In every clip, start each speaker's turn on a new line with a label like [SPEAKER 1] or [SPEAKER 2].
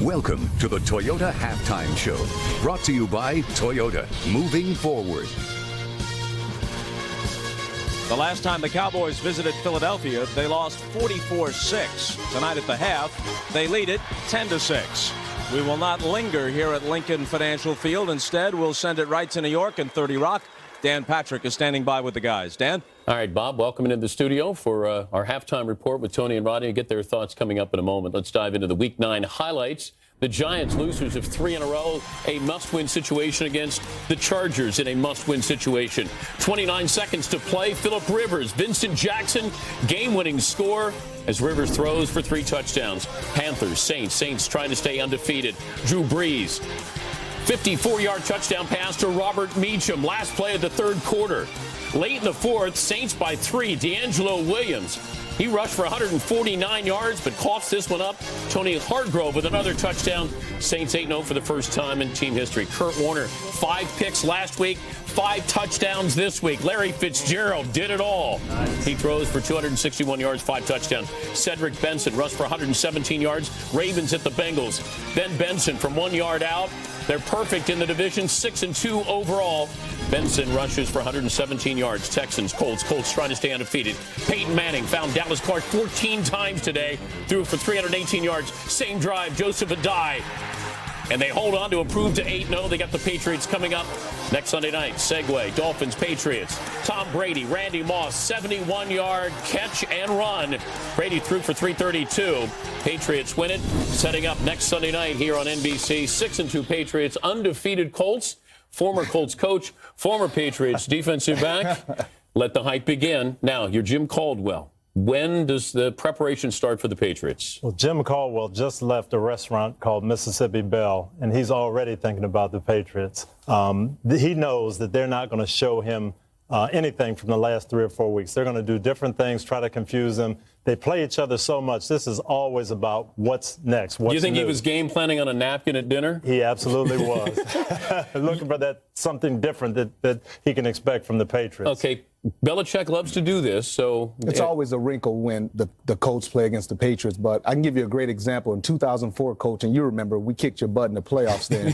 [SPEAKER 1] Welcome to the Toyota Halftime Show, brought to you by Toyota, moving forward.
[SPEAKER 2] The last time the Cowboys visited Philadelphia, they lost 44-6. Tonight at the half, they lead it 10-6. We will not linger here at Lincoln Financial Field. Instead, we'll send it right to New York and 30 Rock. Dan Patrick is standing by with the guys. Dan?
[SPEAKER 3] All right, Bob, welcome into the studio for our halftime report with Tony and Rodney. Get their thoughts coming up in a moment. Let's dive into the Week 9 highlights. The Giants, losers of 3 in a row, a must-win situation against the Chargers in a must-win situation. 29 seconds to play. Phillip Rivers, Vincent Jackson, game-winning score as Rivers throws for 3 touchdowns. Panthers, Saints trying to stay undefeated. Drew Brees, 54-yard touchdown pass to Robert Meacham. Last play of the third quarter. Late in the fourth, Saints by 3. D'Angelo Williams. He rushed for 149 yards, but coughs this one up. Tony Hargrove with another touchdown. Saints 8-0 for the first time in team history. Kurt Warner, 5 picks last week, 5 touchdowns this week. Larry Fitzgerald did it all. He throws for 261 yards, 5 touchdowns. Cedric Benson rushed for 117 yards. Ravens at the Bengals. Then Benson from 1 yard out. They're perfect in the division, 6-2 overall. Benson rushes for 117 yards. Texans, Colts trying to stay undefeated. Peyton Manning found Dallas Clark 14 times today, threw for 318 yards. Same drive, Joseph Adai. And they hold on to improve to 8-0. They got the Patriots coming up next Sunday night. Segue, Dolphins, Patriots. Tom Brady, Randy Moss, 71-yard catch and run. Brady threw for 332. Patriots win it. Setting up next Sunday night here on NBC. 6-2 Patriots, undefeated Colts. Former Colts coach, former Patriots defensive back. Let the hype begin. Now, you're Jim Caldwell. When does the preparation start for the Patriots?
[SPEAKER 4] Well, Jim Caldwell just left a restaurant called Mississippi Bell, and he's already thinking about the Patriots. He knows that they're not going to show him anything from the last 3 or 4 weeks. They're going to do different things, try to confuse him. They play each other so much. This is always about what's next.
[SPEAKER 3] Do you think he was game planning on a napkin at dinner?
[SPEAKER 4] He absolutely was. Looking for that something different that he can expect from the Patriots.
[SPEAKER 3] Okay, Belichick loves to do this, so...
[SPEAKER 5] It's always a wrinkle when the Colts play against the Patriots, but I can give you a great example. In 2004, Coach, and you remember, we kicked your butt in the playoffs then.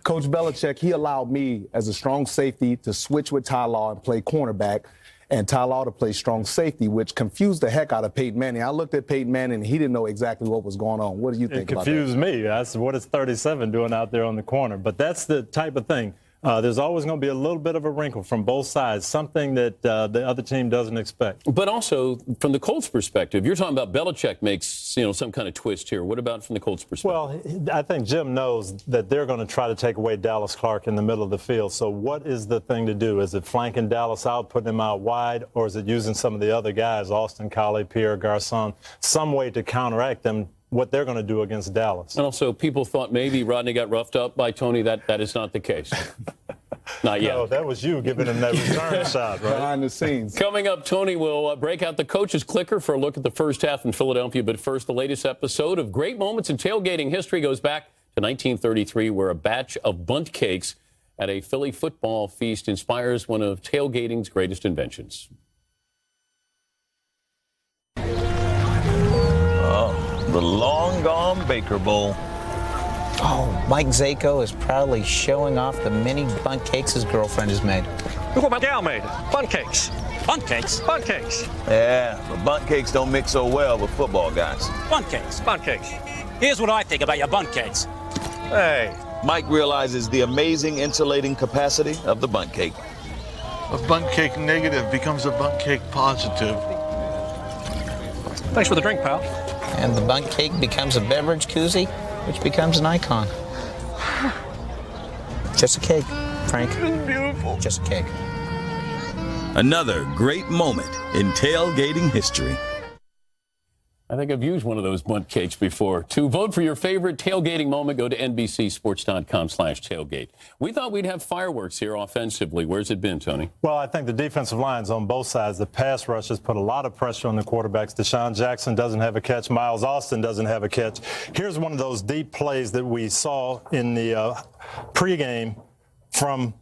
[SPEAKER 5] Coach Belichick, he allowed me as a strong safety to switch with Ty Law and play cornerback, and Ty Law to play strong safety, which confused the heck out of Peyton Manning. I looked at Peyton Manning, and he didn't know exactly what was going on. What do you think about that?
[SPEAKER 4] It confused me. That's what is 37 doing out there on the corner. But that's the type of thing. There's always going to be a little bit of a wrinkle from both sides, something that the other team doesn't expect.
[SPEAKER 3] But also, from the Colts' perspective, you're talking about Belichick makes some kind of twist here. What about from the Colts' perspective?
[SPEAKER 4] Well, I think Jim knows that they're going to try to take away Dallas Clark in the middle of the field. So what is the thing to do? Is it flanking Dallas out, putting him out wide, or is it using some of the other guys, Austin Collie, Pierre Garçon, some way to counteract them? What they're going to do against Dallas.
[SPEAKER 3] And also, people thought maybe Rodney got roughed up by Tony. That is not the case. Not yet.
[SPEAKER 4] No, that was you giving him that return shot, right?
[SPEAKER 5] Behind the scenes.
[SPEAKER 3] Coming up, Tony will break out the coach's clicker for a look at the first half in Philadelphia. But first, the latest episode of Great Moments in Tailgating History goes back to 1933, where a batch of bunt cakes at a Philly football feast inspires one of tailgating's greatest inventions.
[SPEAKER 6] The long-gone Baker Bowl.
[SPEAKER 7] Oh, Mike Zako is proudly showing off the mini bundt cakes his girlfriend has made.
[SPEAKER 8] Look what my gal made. Bundt cakes.
[SPEAKER 7] Bundt cakes?
[SPEAKER 8] Bundt cakes.
[SPEAKER 6] Yeah, but bundt cakes don't mix so well with football guys.
[SPEAKER 7] Bundt cakes.
[SPEAKER 8] Bundt cakes.
[SPEAKER 7] Here's what I think about your bundt cakes.
[SPEAKER 8] Hey.
[SPEAKER 6] Mike realizes the amazing insulating capacity of the bundt cake.
[SPEAKER 9] A bundt cake negative becomes a bundt cake positive.
[SPEAKER 8] Thanks for the drink, pal.
[SPEAKER 7] And the bundt cake becomes a beverage koozie, which becomes an icon. Just a cake, Frank.
[SPEAKER 9] It's beautiful.
[SPEAKER 7] Just a cake.
[SPEAKER 6] Another great moment in tailgating history.
[SPEAKER 3] I think I've used one of those bundt cakes before. To vote for your favorite tailgating moment, go to NBCSports.com/tailgate. We thought we'd have fireworks here offensively. Where's it been, Tony?
[SPEAKER 4] Well, I think the defensive lines on both sides, the pass rushers put a lot of pressure on the quarterbacks. Deshaun Jackson doesn't have a catch. Miles Austin doesn't have a catch. Here's one of those deep plays that we saw in the pregame from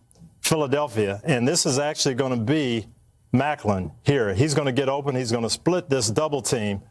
[SPEAKER 4] Philadelphia. And this is actually going to be Macklin here. He's going to get open. He's going to split this double team.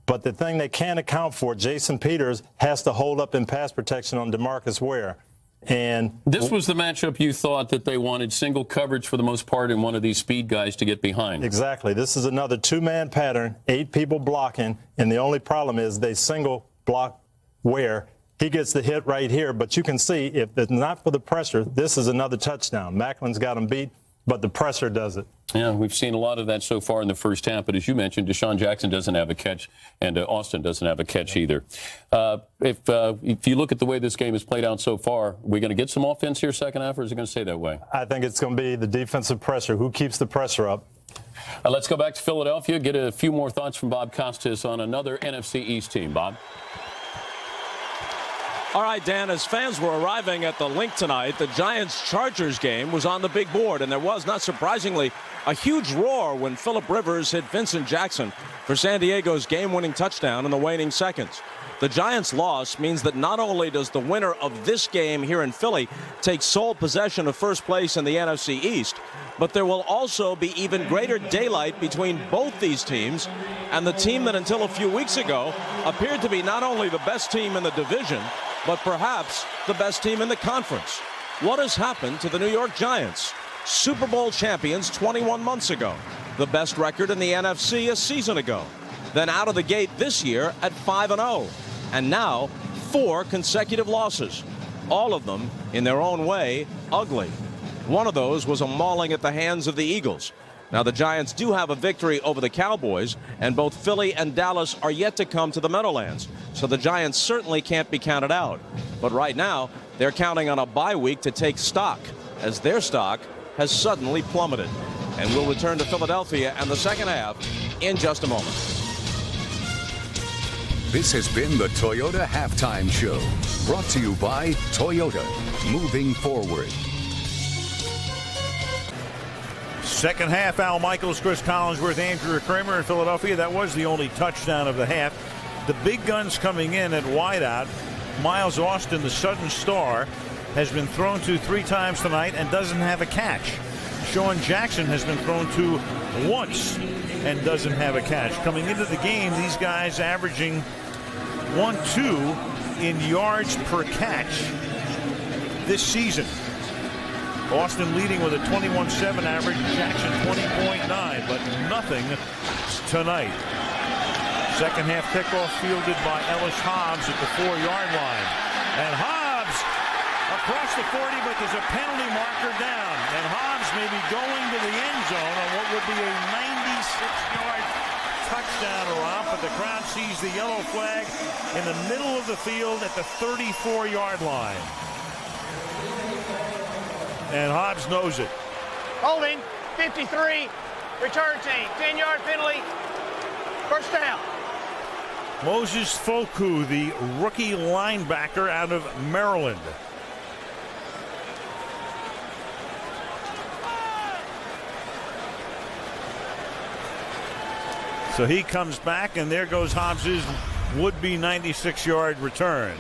[SPEAKER 4] But the thing they can't account for, Jason Peters has to hold up in pass protection on DeMarcus Ware. And
[SPEAKER 3] this was the matchup you thought that they wanted single coverage for the most part and one of these speed guys to get behind.
[SPEAKER 4] Exactly. This is another two-man pattern, 8 people blocking, and the only problem is they single block Ware. He gets the hit right here, but you can see if it's not for the pressure, this is another touchdown. Macklin's got him beat, but the pressure does it.
[SPEAKER 3] Yeah, we've seen a lot of that so far in the first half, but as you mentioned, Deshaun Jackson doesn't have a catch, and Austin doesn't have a catch either. If you look at the way this game has played out so far, are we going to get some offense here second half, or is it going to stay that way?
[SPEAKER 4] I think it's going to be the defensive pressure. Who keeps the pressure up?
[SPEAKER 3] Let's go back to Philadelphia, get a few more thoughts from Bob Costas on another NFC East team. Bob?
[SPEAKER 2] All right, Dan, as fans were arriving at the Link tonight, the Giants-Chargers game was on the big board, and there was, not surprisingly, a huge roar when Phillip Rivers hit Vincent Jackson for San Diego's game-winning touchdown in the waning seconds. The Giants' loss means that not only does the winner of this game here in Philly take sole possession of first place in the NFC East, but there will also be even greater daylight between both these teams and the team that until a few weeks ago appeared to be not only the best team in the division, but perhaps the best team in the conference. What has happened to the New York Giants? Super Bowl champions 21 months ago. The best record in the NFC a season ago. Then out of the gate this year at 5-0. And now 4 consecutive losses. All of them, in their own way, ugly. One of those was a mauling at the hands of the Eagles. Now, the Giants do have a victory over the Cowboys, and both Philly and Dallas are yet to come to the Meadowlands. So the Giants certainly can't be counted out. But right now, they're counting on a bye week to take stock, as their stock has suddenly plummeted. And we'll return to Philadelphia and the second half in just a moment.
[SPEAKER 1] This has been the Toyota Halftime Show, brought to you by Toyota, moving forward.
[SPEAKER 9] Second half, Al Michaels, Chris Collinsworth, Andrew Kramer in Philadelphia. That was the only touchdown of the half. The big guns coming in at wideout. Miles Austin, the sudden star, has been thrown to 3 times tonight and doesn't have a catch. Sean Jackson has been thrown to once and doesn't have a catch. Coming into the game, these guys averaging 1-2 in yards per catch this season. Austin leading with a 21-7 average, Jackson 20.9, but nothing tonight. Second half kickoff fielded by Ellis Hobbs at the 4-yard line. And Hobbs across the 40, but there's a penalty marker down. And Hobbs may be going to the end zone on what would be a 96-yard touchdown romp, but the crowd sees the yellow flag in the middle of the field at the 34-yard line. And Hobbs knows it.
[SPEAKER 10] Holding, 53, return team, 10-yard penalty, first down.
[SPEAKER 9] Moses Foku, the rookie linebacker out of Maryland. So he comes back, and there goes Hobbs's would-be 96-yard return.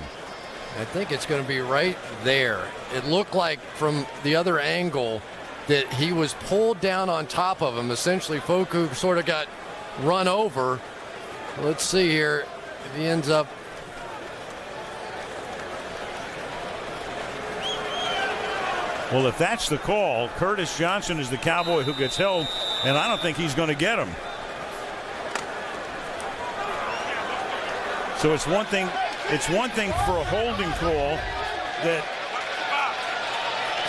[SPEAKER 11] I think it's going to be right there. It looked like from the other angle that he was pulled down on top of him. Essentially, Foku sort of got run over. Let's see here if he ends up.
[SPEAKER 9] Well, if that's the call, Curtis Johnson is the Cowboy who gets held, and I don't think he's going to get him. So it's one thing for a holding call that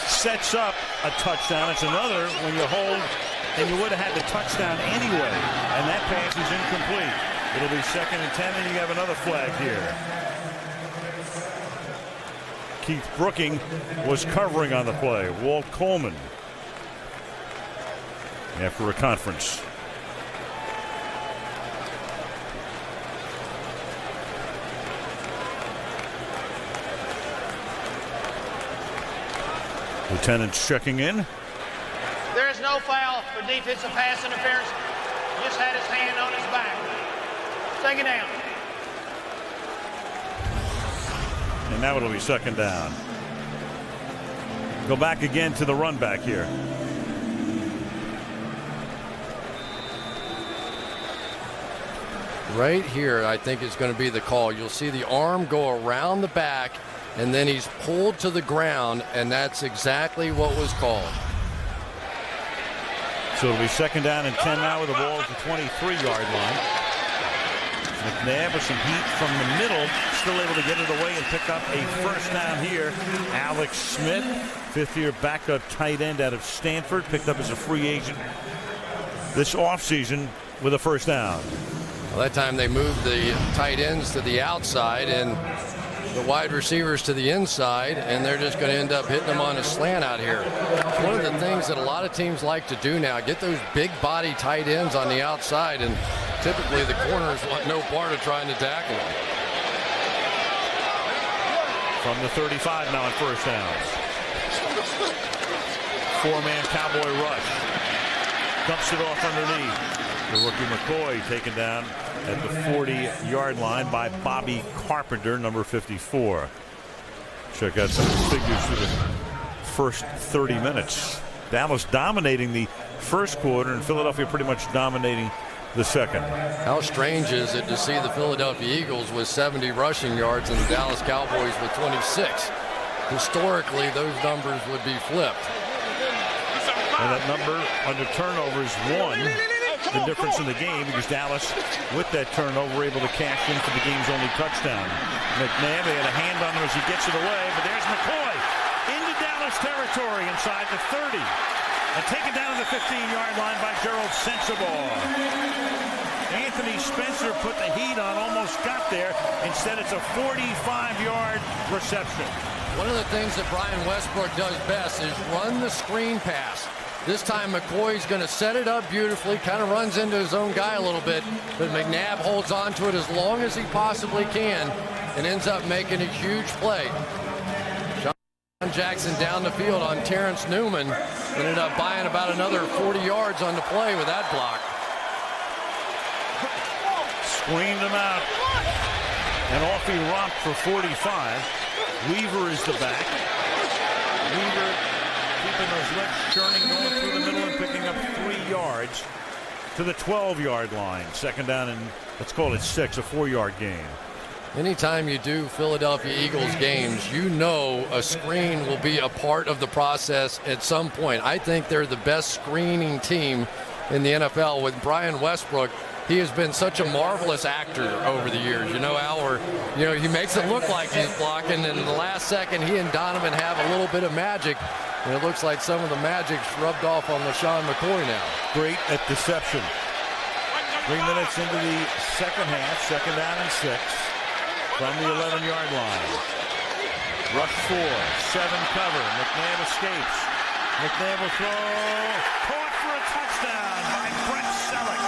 [SPEAKER 9] sets up a touchdown. It's another when you hold and you would have had the touchdown anyway, and that pass is incomplete. It'll be 2nd and 10, and you have another flag here. Keith Brooking was covering on the play. Walt Coleman after a conference. Lieutenant's checking in.
[SPEAKER 10] There is no foul for defensive pass interference. Just had his hand on his back. Take it down.
[SPEAKER 9] And now it'll be 2nd down. Go back again to the run back here.
[SPEAKER 11] Right here, I think is going to be the call. You'll see the arm go around the back, and then he's pulled to the ground, and that's exactly what was called.
[SPEAKER 9] So it'll be 2nd down and 10 now with the ball at the 23-yard line. McNabb with some heat from the middle, still able to get it away and pick up a first down here. Alex Smith, 5th-year backup tight end out of Stanford, picked up as a free agent this offseason with a first down.
[SPEAKER 11] Well, that time they moved the tight ends to the outside and the wide receivers to the inside, and they're just going to end up hitting them on a slant out here. It's one of the things that a lot of teams like to do now, get those big body tight ends on the outside, and typically the corners want no part of trying to tackle them.
[SPEAKER 9] From the 35 now on first down. 4-man Cowboy rush. Dumps it off underneath. The rookie McCoy taken down at the 40-yard line by Bobby Carpenter, number 54. Check out some of the figures for the first 30 minutes. Dallas dominating the first quarter and Philadelphia pretty much dominating the second.
[SPEAKER 11] How strange is it to see the Philadelphia Eagles with 70 rushing yards and the Dallas Cowboys with 26? Historically, those numbers would be flipped.
[SPEAKER 9] And that number under turnovers won the difference in the game because Dallas, with that turnover, able to cash in for the game's only touchdown. McNabb, they had a hand on him as he gets it away, but there's McCoy into Dallas territory inside the 30. And taken down to the 15-yard line by Gerald Sensabaugh. Anthony Spencer put the heat on, almost got there. Instead, it's a 45-yard reception.
[SPEAKER 11] One of the things that Brian Westbrook does best is run the screen pass. This time McCoy's going to set it up beautifully, kind of runs into his own guy a little bit, but McNabb holds on to it as long as he possibly can and ends up making a huge play. John Jackson down the field on Terrence Newman, ended up buying about another 40 yards on the play with that block.
[SPEAKER 9] Screened him out, and off he romped for 45. Weaver is the back. Weaver keeping those legs churning, going through the middle and picking up 3 yards to the 12-yard line. 2nd down and let's call it 6, a 4-yard gain.
[SPEAKER 11] Anytime you do Philadelphia Eagles games, you know a screen will be a part of the process at some point. I think they're the best screening team in the NFL with Brian Westbrook. He has been such a marvelous actor over the years. You know, Al, or, you know, he makes it look like he's blocking, and in the last second, he and Donovan have a little bit of magic, and it looks like some of the magic's rubbed off on LaShawn McCoy now.
[SPEAKER 9] Great at deception. 3 minutes into the second half, 2nd down and 6 from the 11-yard line. Rush 4, 7 cover. McNabb escapes. McNabb will throw. Caught for a touchdown by Brett Selleck.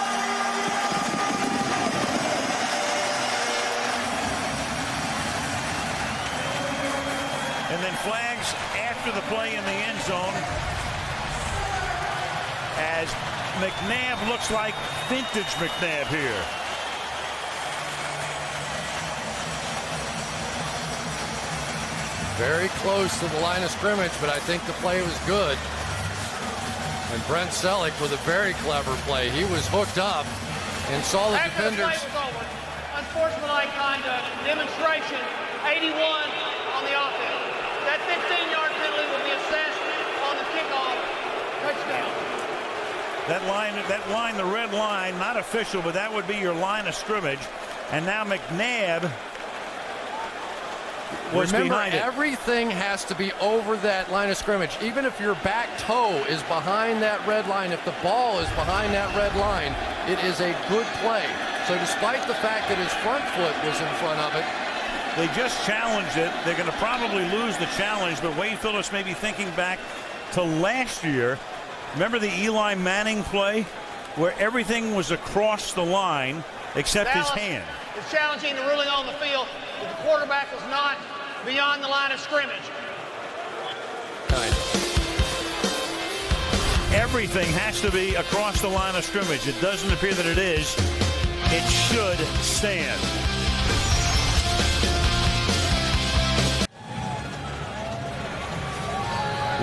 [SPEAKER 9] And then flags after the play in the end zone as McNabb looks like vintage McNabb here.
[SPEAKER 11] Very close to the line of scrimmage, but I think the play was good. And Brent Selleck with a very clever play. He was hooked up and saw the defenders.
[SPEAKER 10] Unsportsmanlike conduct, demonstration, 81 on the offense. That 15-yard penalty will be assessed on the kickoff. Touchdown.
[SPEAKER 9] That line, the red line, not official, but that would be your line of scrimmage. And now McNabb was behind it.
[SPEAKER 11] Everything has to be over that line of scrimmage. Even if your back toe is behind that red line, if the ball is behind that red line, it is a good play. So despite the fact that his front foot was in front of it,
[SPEAKER 9] they just challenged it. They're going to probably lose the challenge, but Wade Phillips may be thinking back to last year. Remember the Eli Manning play where everything was across the line except his hand?
[SPEAKER 10] Is challenging the ruling on the field that the quarterback was not beyond the line of scrimmage.
[SPEAKER 9] Everything has to be across the line of scrimmage. It doesn't appear that it is. It should stand.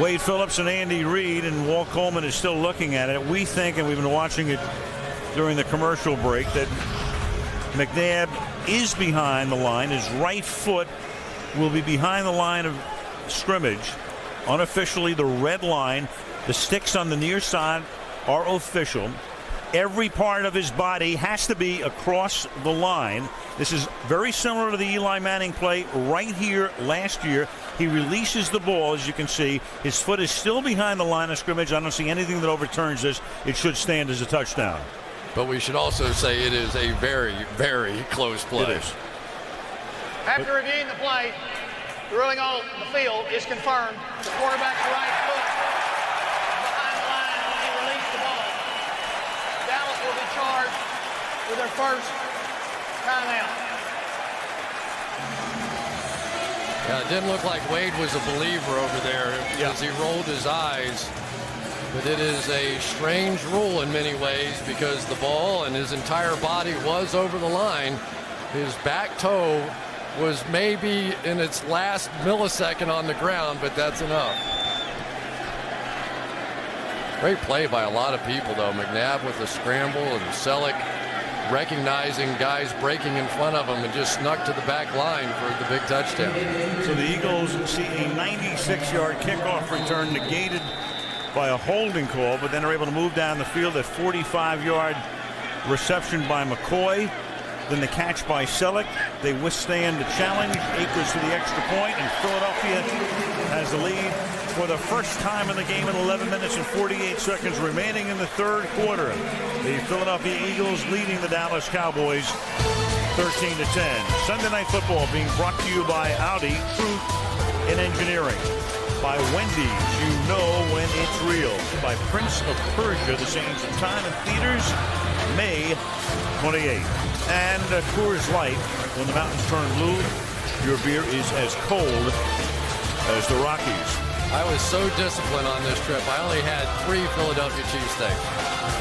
[SPEAKER 9] Wade Phillips and Andy Reid, and Walt Coleman is still looking at it. We think, and we've been watching it during the commercial break, that McNabb is behind the line. His right foot will be behind the line of scrimmage. Unofficially, the red line. The sticks on the near side are official. Every part of his body has to be across the line. This is very similar to the Eli Manning play right here last year. He releases the ball, as you can see. His foot is still behind the line of scrimmage. I don't see anything that overturns this. It should stand as a touchdown.
[SPEAKER 11] But we should also say it is a very, very close play.
[SPEAKER 9] It is.
[SPEAKER 10] After reviewing the play, the ruling on the field is confirmed. The quarterback's right foot behind the line when he released the ball. Dallas will be charged with their first timeout.
[SPEAKER 11] Yeah, it didn't look like Wade was a believer over there as he rolled his eyes. But it is a strange rule in many ways because the ball and his entire body was over the line. His back toe was maybe in its last millisecond on the ground, but that's enough. Great play by a lot of people, though. McNabb with the scramble and Selleck recognizing guys breaking in front of him and just snuck to the back line for the big touchdown.
[SPEAKER 9] So the Eagles see a 96-yard kickoff return negated by a holding call, but then are able to move down the field. At 45-yard reception by McCoy. Then the catch by Selleck. They withstand the challenge. Akers to the extra point, and Philadelphia has the lead for the first time in the game in 11 minutes and 48 seconds remaining in the third quarter. The Philadelphia Eagles leading the Dallas Cowboys 13-10. Sunday Night Football being brought to you by Audi, Truth in Engineering. By Wendy's, you know when it's real. By Prince of Persia, The Sands of Time in theaters, May 28th. And Coors Light, when the mountains turn blue, your beer is as cold as the Rockies.
[SPEAKER 11] I was so disciplined on this trip. I only had 3 Philadelphia cheesesteaks.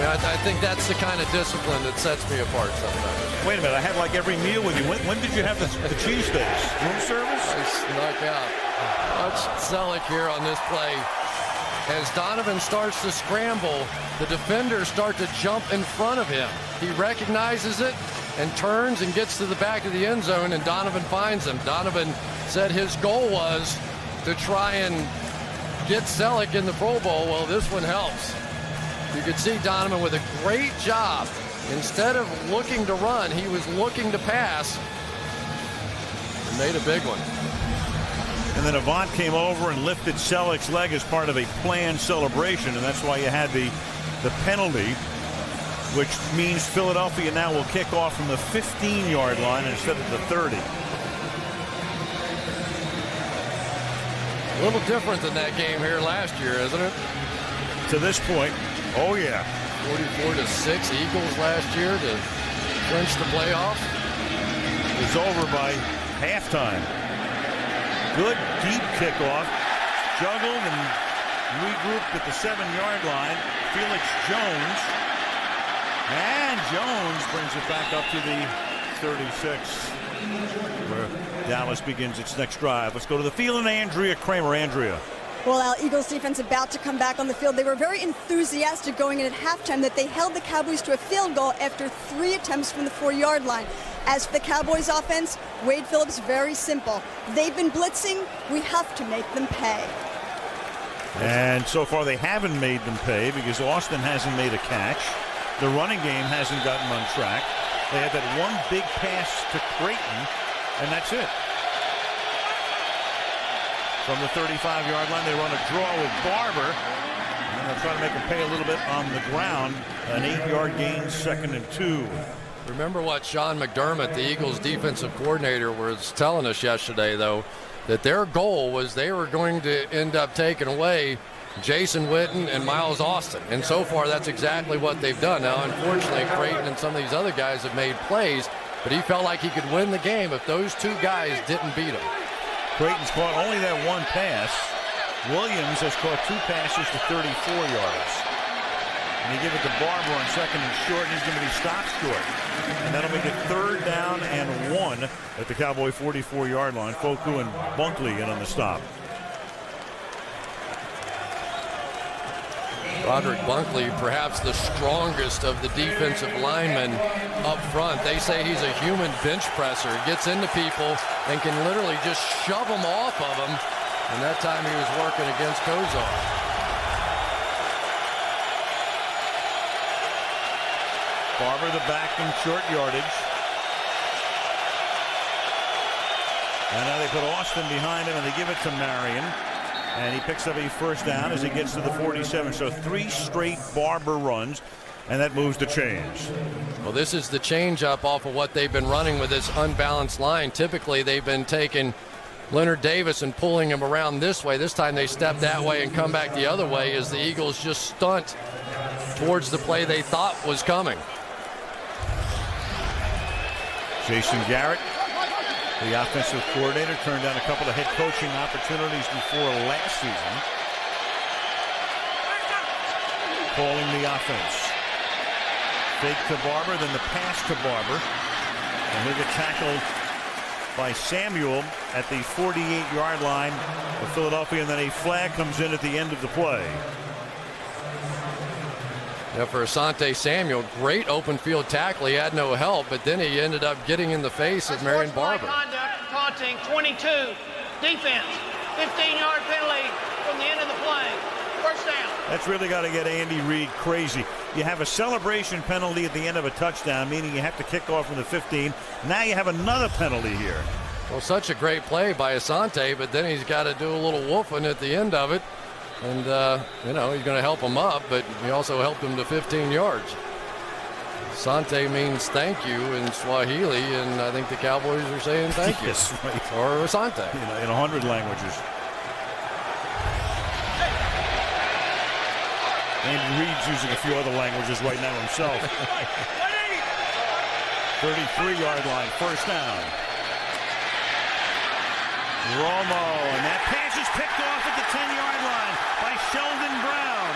[SPEAKER 11] I think that's the kind of discipline that sets me apart sometimes.
[SPEAKER 9] Wait a minute, I had like every meal with you. When did you have the cheesesteaks? Room service?
[SPEAKER 11] I snuck out. Watch Selleck here on this play. As Donovan starts to scramble, the defenders start to jump in front of him. He recognizes it and turns and gets to the back of the end zone, and Donovan finds him. Donovan said his goal was to try and get Selleck in the Pro Bowl. Well, this one helps. You could see Donovan with a great job. Instead of looking to run, he was looking to pass and made a big one.
[SPEAKER 9] And then Avant came over and lifted Selleck's leg as part of a planned celebration, and that's why you had the penalty, which means Philadelphia now will kick off from the 15-yard line instead of the 30.
[SPEAKER 11] A little different than that game here last year, isn't it?
[SPEAKER 9] To this point, oh yeah.
[SPEAKER 11] 44-6 Eagles last year to clinch the playoff.
[SPEAKER 9] It's over by halftime. Good deep kickoff. Juggled and regrouped at the 7-yard line. Felix Jones. And Jones brings it back up to the 36, where Dallas begins its next drive. Let's go to the field and Andrea Kramer. Andrea.
[SPEAKER 12] Well, our Eagles defense about to come back on the field. They were very enthusiastic going in at halftime that they held the Cowboys to a field goal after 3 attempts from the 4-yard line. As for the Cowboys offense, Wade Phillips, very simple. They've been blitzing. We have to make them pay.
[SPEAKER 9] And so far they haven't made them pay because Austin hasn't made a catch. The running game hasn't gotten on track. They had that one big pass to Creighton, and that's it. From the 35-yard line, they run a draw with Barber. And they'll try to make him pay a little bit on the ground. An 8-yard gain, 2nd and 2.
[SPEAKER 11] Remember what Sean McDermott, the Eagles defensive coordinator, was telling us yesterday, though, that their goal was they were going to end up taking away Jason Witten and Miles Austin. And so far, that's exactly what they've done. Now, unfortunately, Creighton and some of these other guys have made plays, but he felt like he could win the game if those 2 guys didn't beat him.
[SPEAKER 9] Creighton's caught only that one pass. Williams has caught 2 passes to 34 yards. And they give it to Barber on 2nd and short, and he's going to be stopped short. And that'll make it 3rd down and 1 at the Cowboy 44-yard line. Foku and Bunkley in on the stop.
[SPEAKER 11] Roderick Bunkley, perhaps the strongest of the defensive linemen up front. They say he's a human bench presser. He gets into people and can literally just shove them off of them. And that time he was working against Kozar.
[SPEAKER 9] Barber the back in short yardage. And now they put Austin behind him and they give it to Marion. And he picks up a first down as he gets to the 47. So 3 straight Barber runs, and that moves the change.
[SPEAKER 11] Well, this is the change up off of what they've been running with this unbalanced line. Typically, they've been taking Leonard Davis and pulling him around this way. This time they step that way and come back the other way as the Eagles just stunt towards the play they thought was coming.
[SPEAKER 9] Jason Garrett, the offensive coordinator, turned down a couple of head coaching opportunities before last season. Calling the offense. Fake to Barber, then the pass to Barber. And he'll get tackled by Samuel at the 48-yard line of Philadelphia, and then a flag comes in at the end of the play.
[SPEAKER 11] Yeah, for Asante Samuel, great open field tackle. He had no help, but then he ended up getting in the face of Marion Barber.
[SPEAKER 10] Conduct, taunting, 22, defense, 15-yard penalty from the end of the play. First down.
[SPEAKER 9] That's really got to get Andy Reid crazy. You have a celebration penalty at the end of a touchdown, meaning you have to kick off from the 15. Now you have another penalty here.
[SPEAKER 11] Well, such a great play by Asante, but then he's got to do a little woofing at the end of it. And, you know, he's going to help him up, but he also helped him to 15 yards. Asante means thank you in Swahili, and I think the Cowboys are saying thank you.
[SPEAKER 9] Yes, right.
[SPEAKER 11] Or Asante.
[SPEAKER 9] You know, in 100 languages. Andy Reid's using a few other languages right now himself. 33-yard line, first down. Romo, and that pass is picked off at the 10-yard line by Sheldon Brown.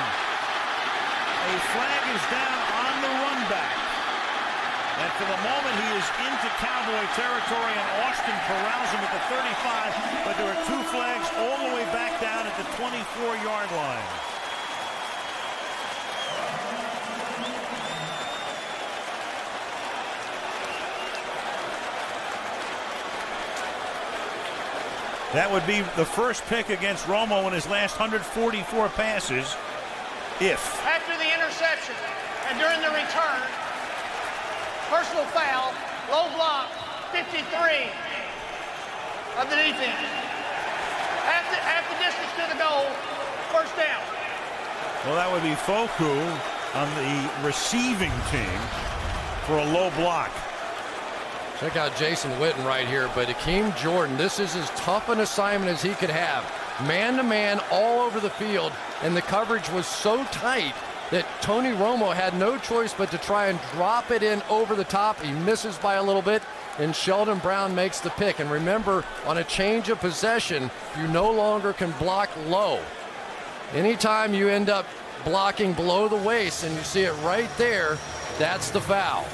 [SPEAKER 9] A flag is down on the run back. And for the moment, he is into Cowboy territory, and Austin corrals him at the 35, but there are 2 flags all the way back down at the 24-yard line. That would be the first pick against Romo in his last 144 passes, if.
[SPEAKER 10] After the interception and during the return, personal foul, low block, 53 of the defense. Half the distance to the goal, first down.
[SPEAKER 9] Well, that would be Foku on the receiving team for a low block.
[SPEAKER 11] Check out Jason Witten right here, but Akeem Jordan, this is as tough an assignment as he could have. Man-to-man all over the field, and the coverage was so tight that Tony Romo had no choice but to try and drop it in over the top. He misses by a little bit, and Sheldon Brown makes the pick. And remember, on a change of possession, you no longer can block low. Anytime you end up blocking below the waist, and you see it right there, that's the foul.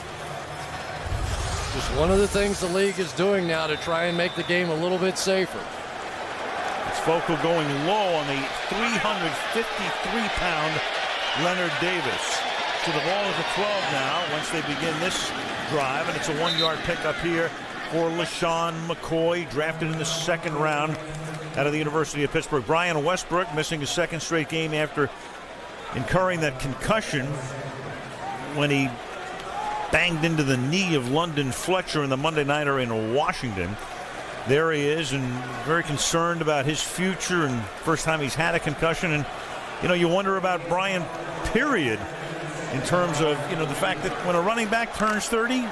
[SPEAKER 11] Just one of the things the league is doing now to try and make the game a little bit safer.
[SPEAKER 9] It's Foku going low on the 353-pound Leonard Davis. So the ball is at 12 now once they begin this drive, and it's a 1-yard pickup here for LaShawn McCoy, drafted in the 2nd round out of the University of Pittsburgh. Brian Westbrook missing his 2nd straight game after incurring that concussion when he banged into the knee of London Fletcher in the Monday Nighter in Washington. There he is, and very concerned about his future, and first time he's had a concussion. And, you know, you wonder about Brian, period, in terms of, you know, the fact that when a running back turns 30,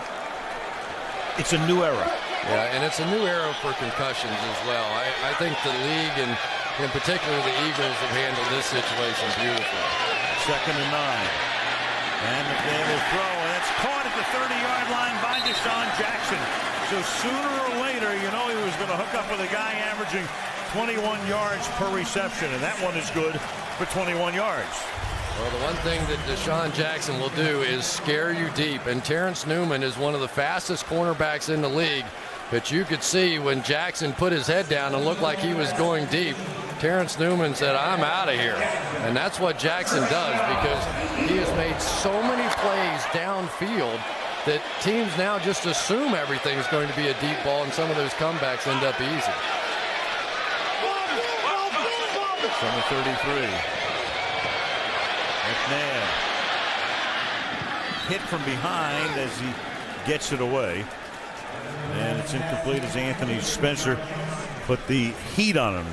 [SPEAKER 9] it's a new era.
[SPEAKER 11] Yeah, and it's a new era for concussions as well. I think the league, and in particular the Eagles, have handled this situation beautifully.
[SPEAKER 9] 2nd and 9. And McNair will throw, and it's caught at the 30-yard line by Deshaun Jackson. So sooner or later, you know, he was going to hook up with a guy averaging 21 yards per reception, and that one is good for 21 yards.
[SPEAKER 11] Well, the one thing that Deshaun Jackson will do is scare you deep, and Terrence Newman is one of the fastest cornerbacks in the league. But you could see when Jackson put his head down and looked like he was going deep, Terrence Newman said, "I'm out of here." And that's what Jackson does, because he has made so many plays downfield that teams now just assume everything's going to be a deep ball, and some of those comebacks end up easy.
[SPEAKER 9] From the 33. McNabb hit from behind as he gets it away. And it's incomplete as Anthony Spencer put the heat on him.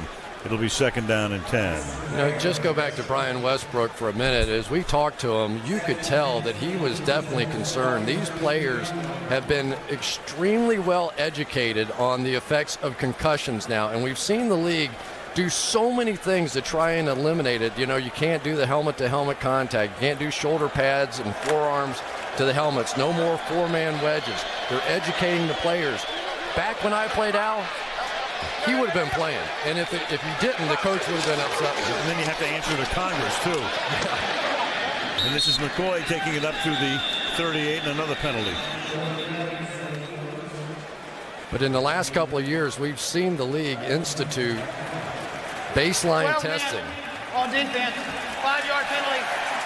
[SPEAKER 9] It'll be 2nd down and 10.
[SPEAKER 11] Now, just go back to Brian Westbrook for a minute. As we talked to him, you could tell that he was definitely concerned. These players have been extremely well educated on the effects of concussions now, and we've seen the league do so many things to try and eliminate it. You know, you can't do the helmet-to-helmet contact. You can't do shoulder pads and forearms to the helmets. No more 4-man wedges. They're educating the players. Back when I played, Al, he would have been playing. And if you didn't, the coach would have been upset.
[SPEAKER 9] And then you have to answer to Congress, too. And this is McCoy taking it up to the 38 and another penalty.
[SPEAKER 11] But in the last couple of years, we've seen the league institute baseline testing.
[SPEAKER 10] On defense, 5-yard penalty,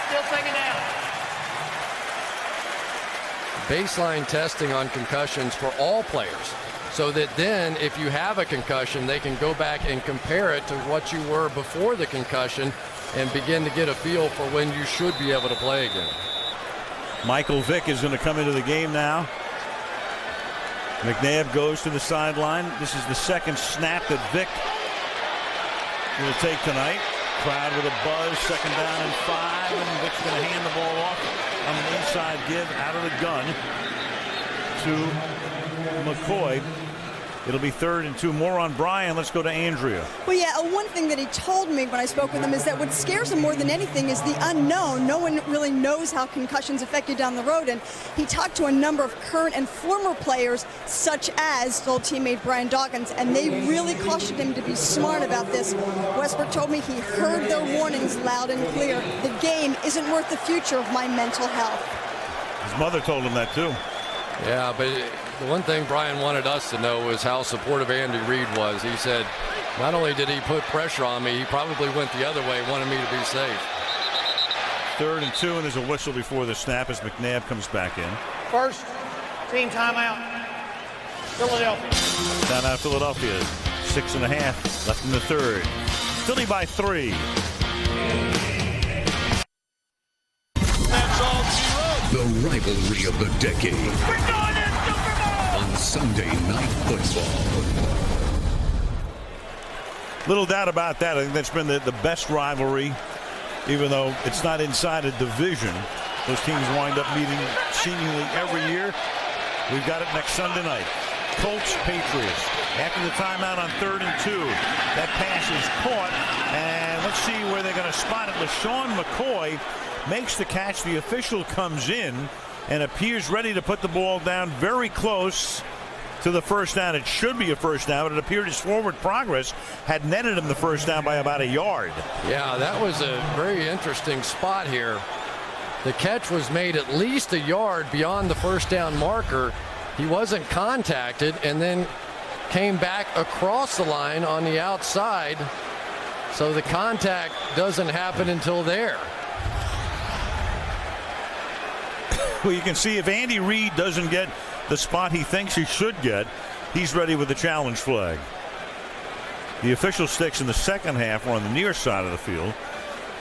[SPEAKER 10] still 2nd down.
[SPEAKER 11] Baseline testing on concussions for all players, so that then if you have a concussion, they can go back and compare it to what you were before the concussion and begin to get a feel for when you should be able to play again.
[SPEAKER 9] Michael Vick is going to come into the game now. McNabb goes to the sideline. This is the 2nd snap that Vick will take tonight. Crowd with a buzz, 2nd down and 5, and Vick's going to hand the ball off on an inside give out of the gun to McCoy. It'll be 3rd and 2. More on Brian. Let's go to Andrea.
[SPEAKER 12] Well, yeah, one thing that he told me when I spoke with him is that what scares him more than anything is the unknown. No one really knows how concussions affect you down the road, and he talked to a number of current and former players, such as his old teammate Brian Dawkins, and they really cautioned him to be smart about this. Westbrook told me he heard their warnings loud and clear. The game isn't worth the future of my mental health.
[SPEAKER 9] His mother told him that, too.
[SPEAKER 11] Yeah, but the one thing Brian wanted us to know was how supportive Andy Reid was. He said, not only did he put pressure on me, he probably went the other way, wanted me to be safe.
[SPEAKER 9] 3rd and 2, and there's a whistle before the snap as McNabb comes back in.
[SPEAKER 10] First team timeout, Philadelphia.
[SPEAKER 9] Timeout Philadelphia. 6.5 left in the 3rd. Philly by 3.
[SPEAKER 1] That's all she wrote. The rivalry of the decade.
[SPEAKER 10] We're going to Super Bowl!
[SPEAKER 1] On Sunday Night Football.
[SPEAKER 9] Little doubt about that. I think that's been the best rivalry, even though it's not inside a division. Those teams wind up meeting seemingly every year. We've got it next Sunday night. Colts, Patriots. After the timeout on 3rd and 2. That pass is caught, and let's see where they're going to spot it. LaShawn McCoy makes the catch. The official comes in and appears ready to put the ball down very close to the first down. It should be a first down, but it appeared his forward progress had netted him the first down by about a yard.
[SPEAKER 11] Yeah, that was a very interesting spot here. The catch was made at least a yard beyond the first down marker. He wasn't contacted and then came back across the line on the outside. So the contact doesn't happen until there.
[SPEAKER 9] Well, you can see if Andy Reid doesn't get the spot he thinks he should get, he's ready with the challenge flag. The official sticks in the second half are on the near side of the field.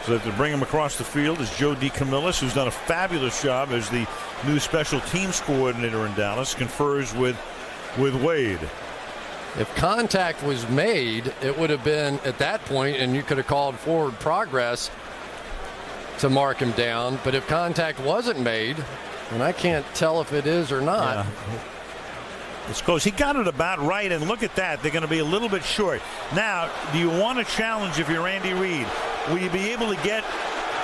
[SPEAKER 9] So to bring him across the field is Joe DeCamillis, who's done a fabulous job as the new special teams coordinator in Dallas, confers with Wade.
[SPEAKER 11] If contact was made, it would have been at that point, and you could have called forward progress to mark him down. But if contact wasn't made, and I can't tell if it is or not.
[SPEAKER 9] Yeah. It's close. He got it about right, and look at that. They're going to be a little bit short. Now, do you want a challenge if you're Andy Reid? Will you be able to get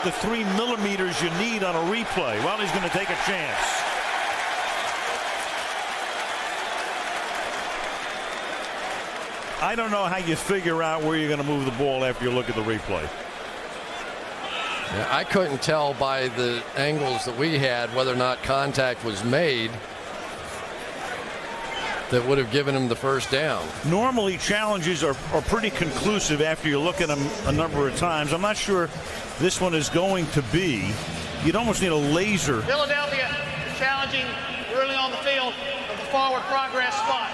[SPEAKER 9] the 3 millimeters you need on a replay? Well, he's going to take a chance. I don't know how you figure out where you're going to move the ball after you look at the replay.
[SPEAKER 11] Yeah, I couldn't tell by the angles that we had whether or not contact was made. that would have given him the first down.
[SPEAKER 9] Normally, challenges are pretty conclusive after you look at them a number of times. I'm not sure this one is going to be. You'd almost need a laser.
[SPEAKER 10] Philadelphia challenging ruling on the field of the forward progress spot.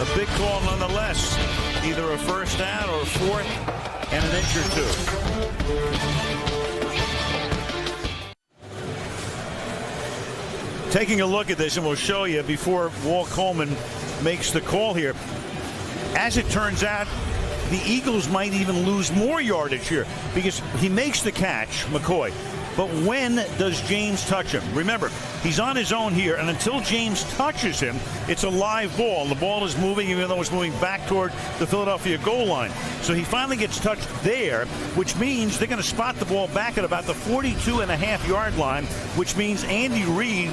[SPEAKER 9] A big call nonetheless. Either a first down or a fourth and an inch or two. Taking a look at this, and we'll show you before Walt Coleman makes the call here. As it turns out, the Eagles might even lose more yardage here because he makes the catch, McCoy. But when does James touch him? Remember, he's on his own here, and until James touches him, it's a live ball. The ball is moving, even though it's moving back toward the Philadelphia goal line. So he finally gets touched there, which means they're going to spot the ball back at about the 42.5-yard line, which means Andy Reid,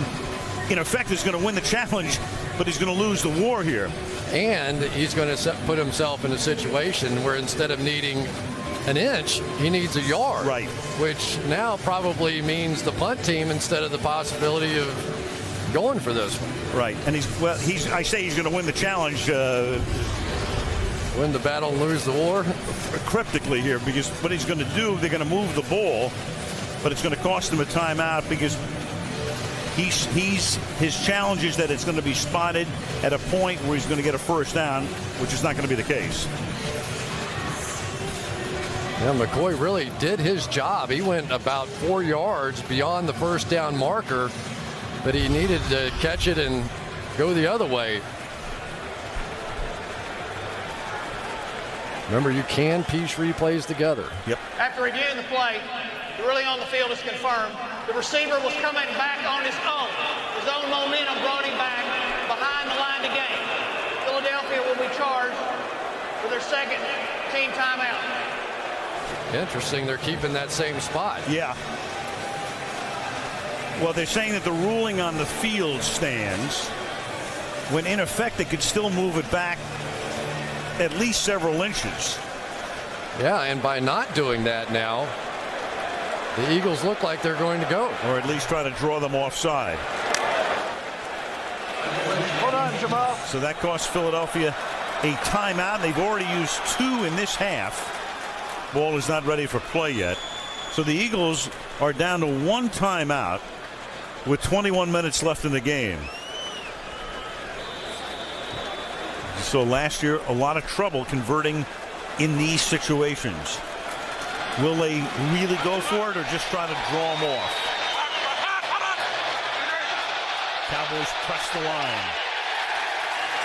[SPEAKER 9] in effect, is going to win the challenge, but he's going to lose the war here.
[SPEAKER 11] And he's going to put himself in a situation where instead of needing an inch, he needs a yard.
[SPEAKER 9] Right.
[SPEAKER 11] Which now probably means the punt team instead of the possibility of going for this one.
[SPEAKER 9] Right. And I say he's going to win the challenge.
[SPEAKER 11] Win the battle and lose the war?
[SPEAKER 9] Cryptically here, because what he's going to do, they're going to move the ball, but it's going to cost him a timeout because his challenge is that it's going to be spotted at a point where he's going to get a first down, which is not going to be the case.
[SPEAKER 11] Yeah, McCoy really did his job. He went about 4 yards beyond the first down marker, but he needed to catch it and go the other way. Remember, you can piece replays together.
[SPEAKER 9] Yep.
[SPEAKER 10] After reviewing the play, the ruling on the field is confirmed. The receiver was coming back on his own. His own momentum brought him back behind the line to gain. Philadelphia will be charged for their second team timeout.
[SPEAKER 11] Interesting, they're keeping that same spot.
[SPEAKER 9] Yeah. Well, they're saying that the ruling on the field stands when, in effect, they could still move it back at least several inches.
[SPEAKER 11] Yeah, and by not doing that now, the Eagles look like they're going to go.
[SPEAKER 9] Or at least try to draw them offside.
[SPEAKER 8] Hold on, Jamal.
[SPEAKER 9] So that costs Philadelphia a timeout. They've already used 2 in this half. Ball is not ready for play yet. So the Eagles are down to 1 timeout with 21 minutes left in the game. So last year, a lot of trouble converting in these situations. Will they really go for it or just try to draw them off? Cowboys press the line.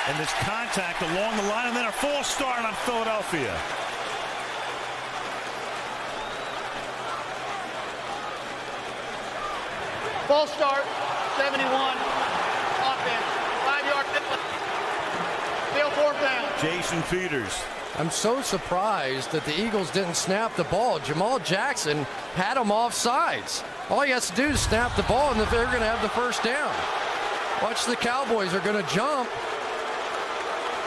[SPEAKER 9] And there's contact along the line, and then a false start on Philadelphia.
[SPEAKER 10] False start, 71, offense, 5-yard penalty. Still 4th down.
[SPEAKER 9] Jason Peters.
[SPEAKER 11] I'm so surprised that the Eagles didn't snap the ball. Jamal Jackson had them off sides. All he has to do is snap the ball, and they're going to have the first down. Watch, the Cowboys are going to jump,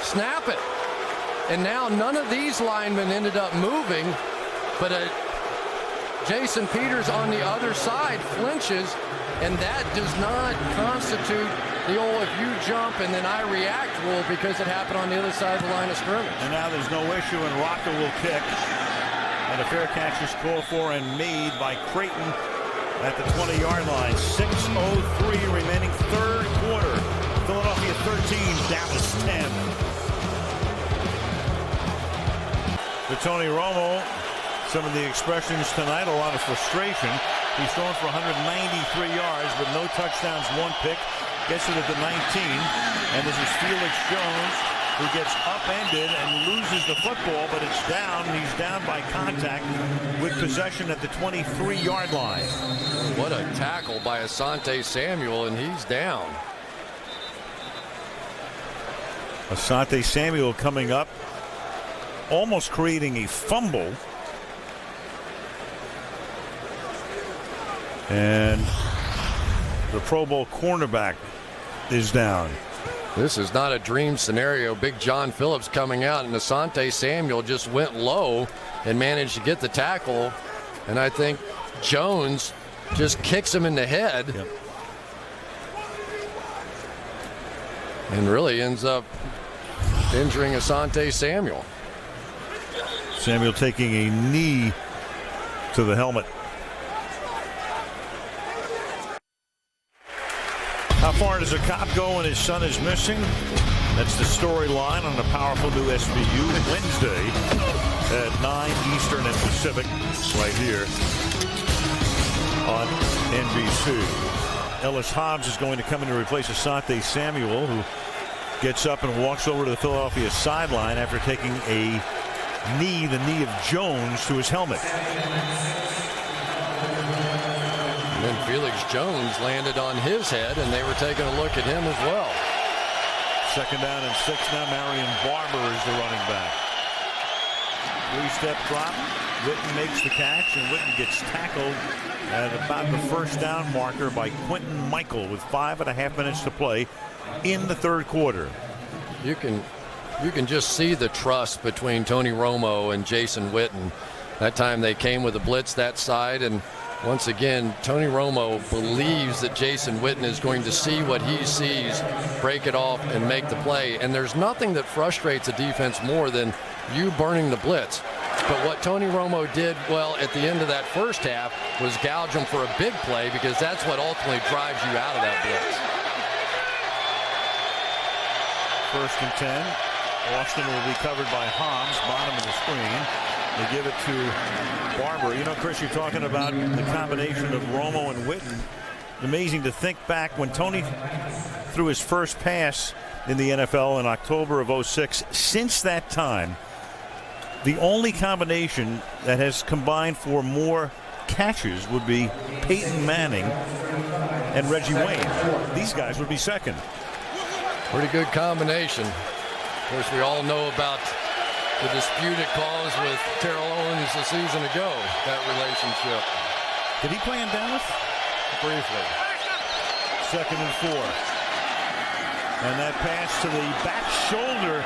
[SPEAKER 11] snap it. And now none of these linemen ended up moving, but Jason Peters on the other side flinches, and that does not constitute the old if you jump and then I react rule because it happened on the other side of the line of scrimmage.
[SPEAKER 9] And now there's no issue, and Rocca will kick. And a fair catch is called for and made by Creighton at the 20-yard line. 6:03 remaining, 3rd quarter. Philadelphia 13, Dallas 10. For Tony Romo, some of the expressions tonight, a lot of frustration. He's thrown for 193 yards, but no touchdowns, 1 pick. Gets it at the 19, and this is Felix Jones, who gets upended and loses the football, but it's down. He's down by contact with possession at the 23-yard line.
[SPEAKER 11] What a tackle by Asante Samuel, and he's down.
[SPEAKER 9] Asante Samuel coming up, almost creating a fumble. And the Pro Bowl cornerback is down.
[SPEAKER 11] This is not a dream scenario. Big John Phillips coming out, and Asante Samuel just went low and managed to get the tackle. And I think Jones just kicks him in the head.
[SPEAKER 9] Yep.
[SPEAKER 11] and really ends up injuring Asante Samuel.
[SPEAKER 9] Samuel taking a knee to the helmet. How far does a cop go when his son is missing? That's the storyline on the powerful new SVU Wednesday at 9 Eastern and Pacific, right here on NBC. Ellis Hobbs is going to come in to replace Asante Samuel, who gets up and walks over to the Philadelphia sideline after taking a knee, the knee of Jones, to his helmet.
[SPEAKER 11] And then Felix Jones landed on his head, and they were taking a look at him as well.
[SPEAKER 9] 2nd down and 6 now. Marion Barber is the running back. 3-step drop. Witten makes the catch, and Witten gets tackled at about the 1st down marker by Quentin Michael with 5.5 minutes to play in the 3rd quarter.
[SPEAKER 11] You can just see the trust between Tony Romo and Jason Witten. That time they came with a blitz that side, and once again, Tony Romo believes that Jason Witten is going to see what he sees, break it off, and make the play. And there's nothing that frustrates a defense more than you burning the blitz. But what Tony Romo did well at the end of that first half was gouge him for a big play, because that's what ultimately drives you out of that blitz.
[SPEAKER 9] 1st and 10. Austin will be covered by Hobbs, bottom of the screen. They give it to Barber. You know, Chris, you're talking about the combination of Romo and Witten. Amazing to think back when Tony threw his first pass in the NFL in October of 06. Since that time, the only combination that has combined for more catches would be Peyton Manning and Reggie Wayne. These guys would be second.
[SPEAKER 11] Pretty good combination. Of course, we all know about the dispute it caused with Terrell Owens a season ago, that relationship.
[SPEAKER 9] Did he play in Dallas?
[SPEAKER 11] Briefly.
[SPEAKER 9] 2nd and 4. And that pass to the back shoulder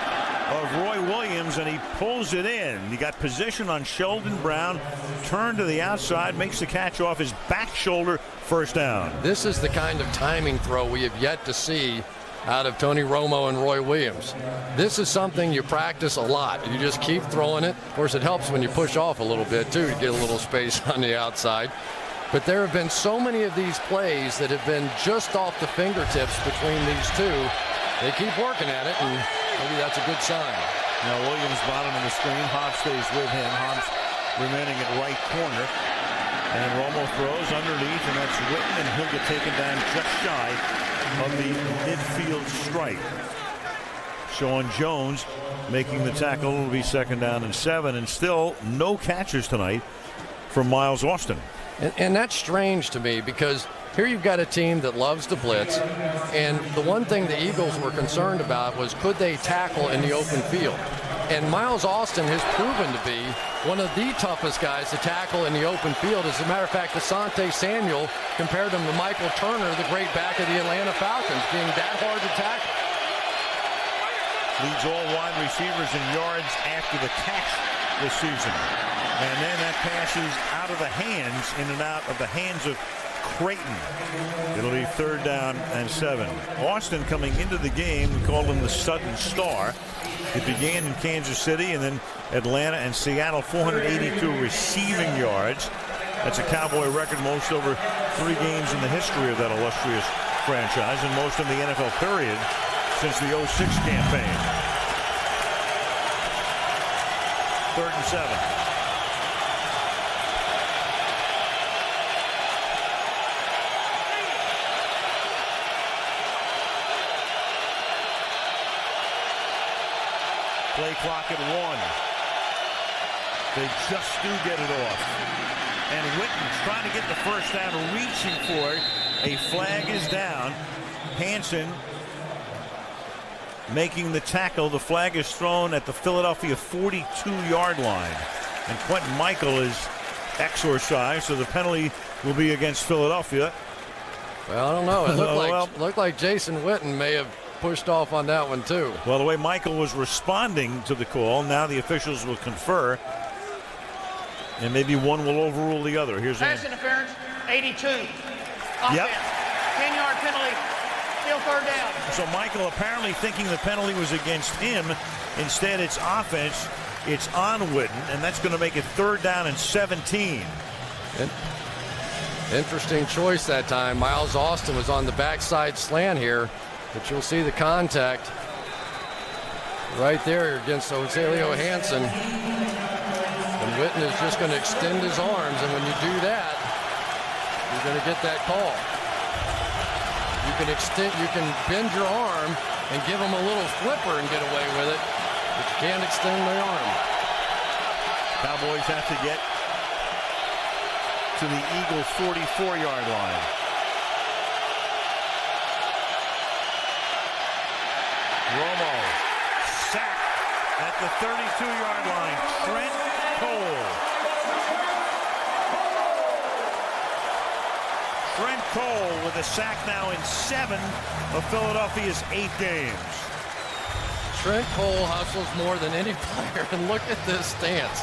[SPEAKER 9] of Roy Williams, and he pulls it in. He got position on Sheldon Brown, turned to the outside, makes the catch off his back shoulder, 1st down.
[SPEAKER 11] This is the kind of timing throw we have yet to see out of Tony Romo and Roy Williams. This is something you practice a lot. You just keep throwing it. Of course, it helps when you push off a little bit, too, to get a little space on the outside. But there have been so many of these plays that have been just off the fingertips between these two. They keep working at it, and maybe that's a good sign.
[SPEAKER 9] Now Williams bottom of the screen. Hobbs stays with him. Hobbs remaining at right corner. And Romo throws underneath, and that's Witten, and he'll get taken down just shy of the midfield stripe. Sean Jones making the tackle. Will be 2nd down and 7, and still no catches tonight from Miles Austin.
[SPEAKER 11] And that's strange to me, because here you've got a team that loves to blitz, and the one thing the Eagles were concerned about was could they tackle in the open field. And Miles Austin has proven to be one of the toughest guys to tackle in the open field. As a matter of fact, Asante Samuel compared him to Michael Turner, the great back of the Atlanta Falcons, being that hard to tackle.
[SPEAKER 9] Leads all wide receivers in yards after the catch this season. And then that pass is out of the hands, in and out of the hands of Creighton. It'll be 3rd down and 7. Austin coming into the game, we called him the sudden star. It began in Kansas City and then Atlanta and Seattle. 482 receiving yards. That's a Cowboy record, most over 3 games in the history of that illustrious franchise, and most in the NFL period since the 06 campaign. 3rd and 7. Play clock at 1. They just do get it off. And Witten trying to get the 1st down, reaching for it. A flag is down. Hansen making the tackle. The flag is thrown at the Philadelphia 42-yard line. And Quentin Michael is exorcised, so the penalty will be against Philadelphia.
[SPEAKER 11] Well, I don't know. It looked like Jason Witten may have pushed off on that one, too.
[SPEAKER 9] Well, the way Michael was responding to the call, now the officials will confer, and maybe one will overrule the other. Here's
[SPEAKER 10] pass interference, 82. Offense.
[SPEAKER 9] Yep.
[SPEAKER 10] 10-yard penalty, Still third down.
[SPEAKER 9] So Michael apparently thinking the penalty was against him. Instead, it's offense. It's on Witten, and that's going to make it 3rd down and 17.
[SPEAKER 11] Interesting choice that time. Miles Austin was on the backside slant here, but you'll see the contact right there against Ozelio Hansen. And Witten is just going to extend his arms, and when you do that, you're going to get that call. You can bend your arm and give him a little flipper and get away with it, but you can't extend the arm.
[SPEAKER 9] Cowboys have to get to the Eagles' 44-yard line. Romo sacked at the 32-yard line. Trent Cole. Trent Cole with a sack now in 7 of Philadelphia's 8 games.
[SPEAKER 11] Trent Cole hustles more than any player, and look at this stance.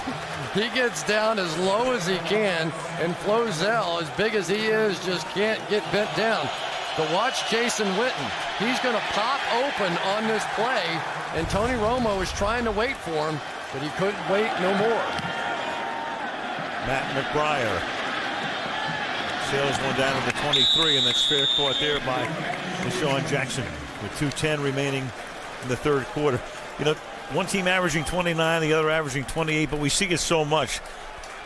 [SPEAKER 11] He gets down as low as he can, and Flozell, as big as he is, just can't get bent down. But watch Jason Witten. He's going to pop open on this play, and Tony Romo is trying to wait for him, but he couldn't wait no more.
[SPEAKER 9] Matt McBriar sails one down to the 23, and that's fair caught there by Deshaun Jackson with 2:10 remaining in the 3rd quarter. You know, one team averaging 29, the other averaging 28, but we see it so much.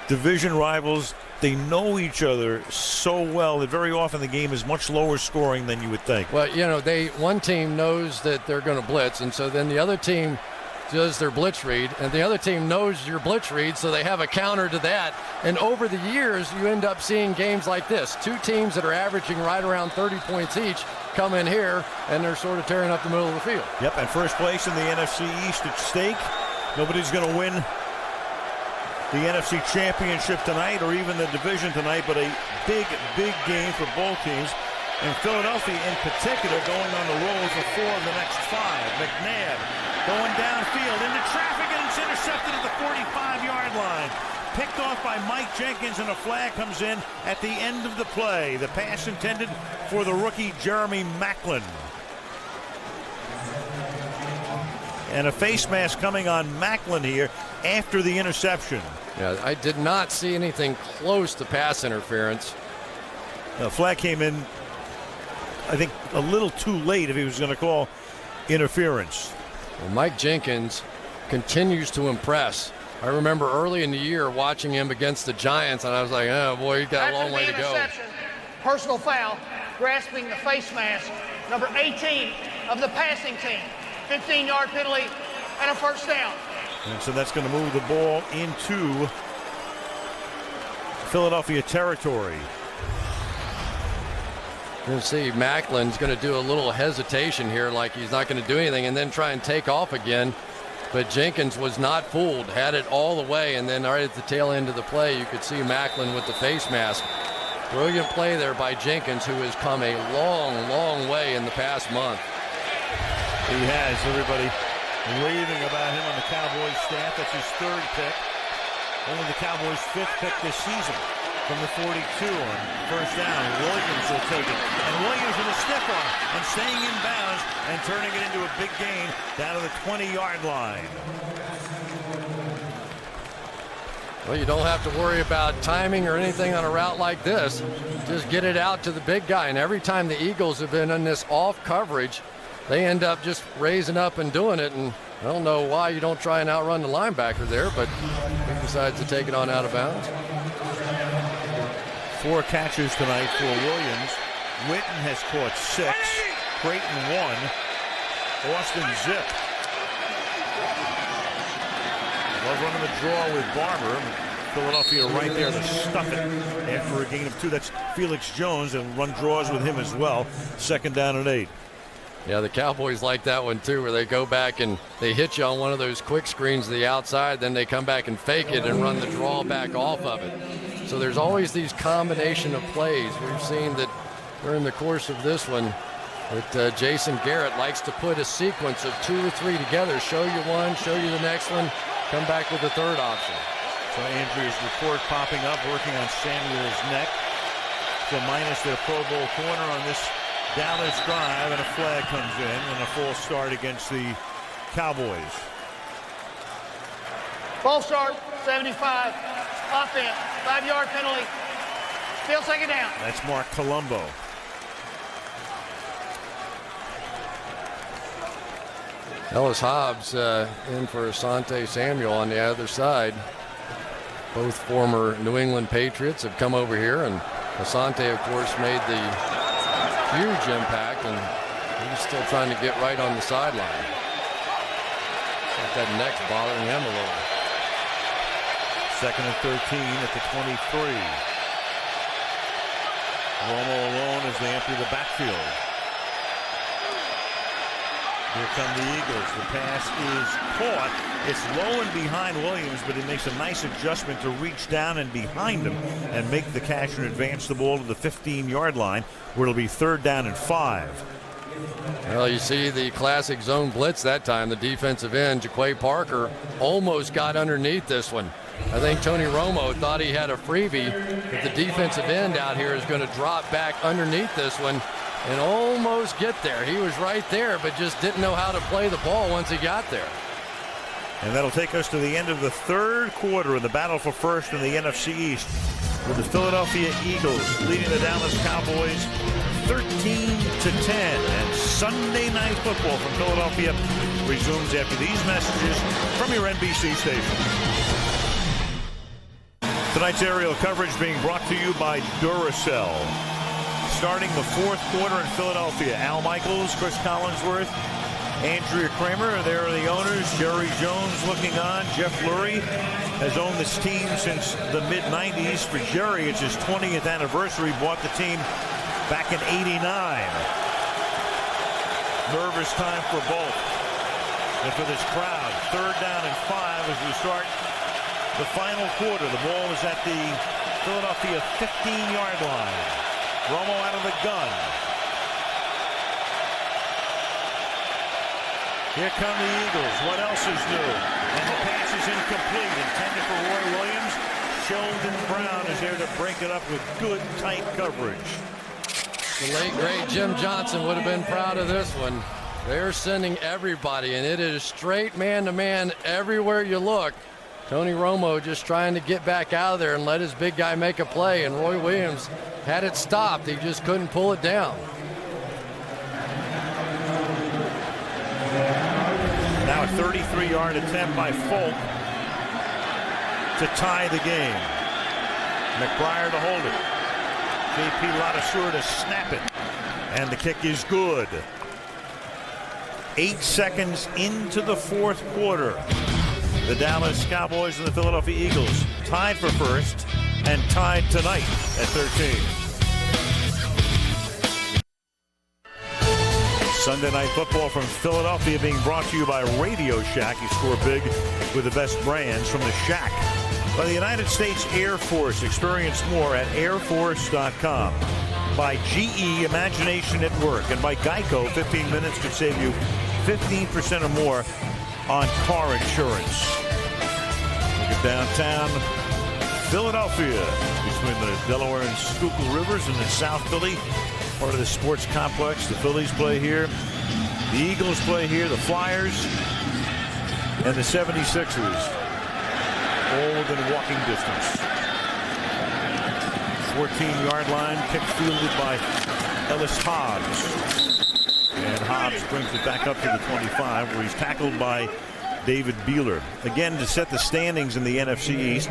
[SPEAKER 9] Division rivals, they know each other so well that very often the game is much lower scoring than you would think.
[SPEAKER 11] Well, you know, one team knows that they're going to blitz, and so then the other team does their blitz read, and the other team knows your blitz read, so they have a counter to that. And over the years, you end up seeing games like this. 2 teams that are averaging right around 30 points each come in here, and they're sort of tearing up the middle of the field.
[SPEAKER 9] Yep, and first place in the NFC East at stake. Nobody's going to win the NFC Championship tonight or even the division tonight, but a big, big game for both teams. And Philadelphia in particular going on the roll for 4 of the next 5. McNabb going downfield into traffic, and it's intercepted at the 45-yard line. Picked off by Mike Jenkins, and a flag comes in at the end of the play. The pass intended for the rookie Jeremy Maclin. And a face mask coming on Maclin here after the interception.
[SPEAKER 11] Yeah, I did not see anything close to pass interference.
[SPEAKER 9] The flag came in, I think, a little too late if he was going to call interference.
[SPEAKER 11] Well, Mike Jenkins continues to impress. I remember early in the year watching him against the Giants, and I was like, oh boy, he's got a long way to go.
[SPEAKER 10] Personal foul, grasping the face mask, number 18 of the passing team. 15-yard penalty and a first down.
[SPEAKER 9] And so that's going to move the ball into Philadelphia territory.
[SPEAKER 11] You'll see Macklin's going to do a little hesitation here, like he's not going to do anything, and then try and take off again. But Jenkins was not fooled, had it all the way, and then right at the tail end of the play, you could see Maclin with the face mask. Brilliant play there by Jenkins, who has come a long, long way in the past month.
[SPEAKER 9] He has. Everybody raving about him on the Cowboys staff. That's his 3rd pick. Only the Cowboys' 5th pick this season. From the 42 on first down, Williams will take it. And Williams with a stiff arm and staying in bounds and turning it into a big gain down to the 20-yard line.
[SPEAKER 11] Well, you don't have to worry about timing or anything on a route like this. Just get it out to the big guy. And every time the Eagles have been in this off coverage, they end up just raising up and doing it. And I don't know why you don't try and outrun the linebacker there, but he decides to take it on out of bounds.
[SPEAKER 9] 4 catches tonight for Williams. Witten has caught 6. Creighton 1. Austin zip. Love running the draw with Barber. Philadelphia right there to stuff it after a gain of 2. That's Felix Jones, and run draws with him as well. 2nd down and 8.
[SPEAKER 11] Yeah, the Cowboys like that one too, where they go back and they hit you on one of those quick screens to the outside, then they come back and fake it and run the draw back off of it. So there's always these combination of plays. We've seen that during the course of this one that Jason Garrett likes to put a sequence of 2 or 3 together, show you one, show you the next one, come back with the 3rd option.
[SPEAKER 9] So Andrews' report popping up, working on Samuel's neck. So minus their Pro Bowl corner on this Dallas drive, and a flag comes in, and a false start against the Cowboys.
[SPEAKER 10] False start, 75. Offense, 5-yard penalty. Still second down.
[SPEAKER 9] That's Mark Colombo.
[SPEAKER 11] Ellis Hobbs in for Asante Samuel on the other side. Both former New England Patriots have come over here, and Asante, of course, made the huge impact, and he's still trying to get right on the sideline. Like that neck's bothering him a little.
[SPEAKER 9] Second and 13 at the 23. Romo alone as they empty the backfield. Here come the Eagles. The pass is caught. It's low and behind Williams, but he makes a nice adjustment to reach down and behind him and make the catch and advance the ball to the 15-yard line, where it'll be 3rd down and 5.
[SPEAKER 11] Well, you see the classic zone blitz that time. The defensive end, Jaquay Parker, almost got underneath this one. I think Tony Romo thought he had a freebie, but the defensive end out here is going to drop back underneath this one and almost get there. He was right there, but just didn't know how to play the ball once he got there.
[SPEAKER 9] And that'll take us to the end of the 3rd quarter in the battle for first in the NFC East, with the Philadelphia Eagles leading the Dallas Cowboys 13-10. And Sunday Night Football from Philadelphia resumes after these messages from your NBC station. Tonight's aerial coverage being brought to you by Duracell. Starting the 4th quarter in Philadelphia, Al Michaels, Chris Collinsworth, Andrea Kramer, there are the owners. Jerry Jones looking on. Jeff Lurie has owned this team since the mid-90s. For Jerry, it's his 20th anniversary. Bought the team back in '89. Nervous time for both. And for this crowd, 3rd down and 5 as we start the final quarter. The ball is at the Philadelphia 15-yard line. Romo out of the gun. Here come the Eagles. What else is new? And the pass is incomplete. Intended for Roy Williams. Sheldon Brown is there to break it up with good, tight coverage.
[SPEAKER 11] The late, great Jim Johnson would have been proud of this one. They're sending everybody, and it is straight man-to-man everywhere you look. Tony Romo just trying to get back out of there and let his big guy make a play, and Roy Williams had it stopped. He just couldn't pull it down.
[SPEAKER 9] Now a 33-yard attempt by Folk to tie the game. McBriar to hold it. J.P. Ladouceur to snap it. And the kick is good. 8 seconds into the 4th quarter. The Dallas Cowboys and the Philadelphia Eagles tied for first and tied tonight at 13. Sunday Night Football from Philadelphia being brought to you by Radio Shack. You score big with the best brands from the Shack. By the United States Air Force. Experience more at airforce.com. By GE, Imagination at Work. And by Geico, 15 minutes could save you 15% or more on car insurance. Look at downtown Philadelphia, between the Delaware and Schuylkill Rivers and the South Philly, part of the sports complex. The Phillies play here, the Eagles play here, the Flyers and the 76ers, all within walking distance. 14-yard line, kick fielded by Ellis Hobbs. And Hobbs brings it back up to the 25, where he's tackled by David Beeler. Again, to set the standings in the NFC East,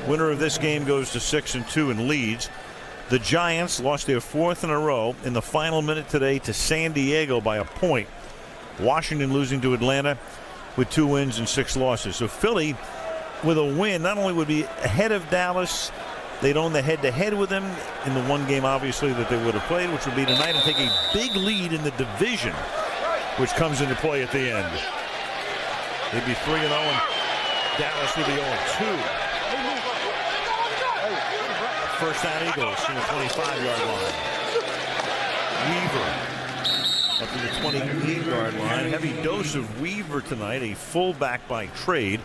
[SPEAKER 9] winner of this game goes to 6-2 and leads. The Giants lost their 4th in a row in the final minute today to San Diego by a point. Washington losing to Atlanta with 2 wins and 6 losses. So Philly, with a win, not only would be ahead of Dallas, they'd own the head-to-head with them in the one game, obviously, that they would have played, which would be tonight, and take a big lead in the division, which comes into play at the end. They'd be 3-0, and Dallas would be 0-2. First down Eagles from the 25-yard line. Weaver up to the 28-yard line. Heavy dose of Weaver tonight, a fullback by trade.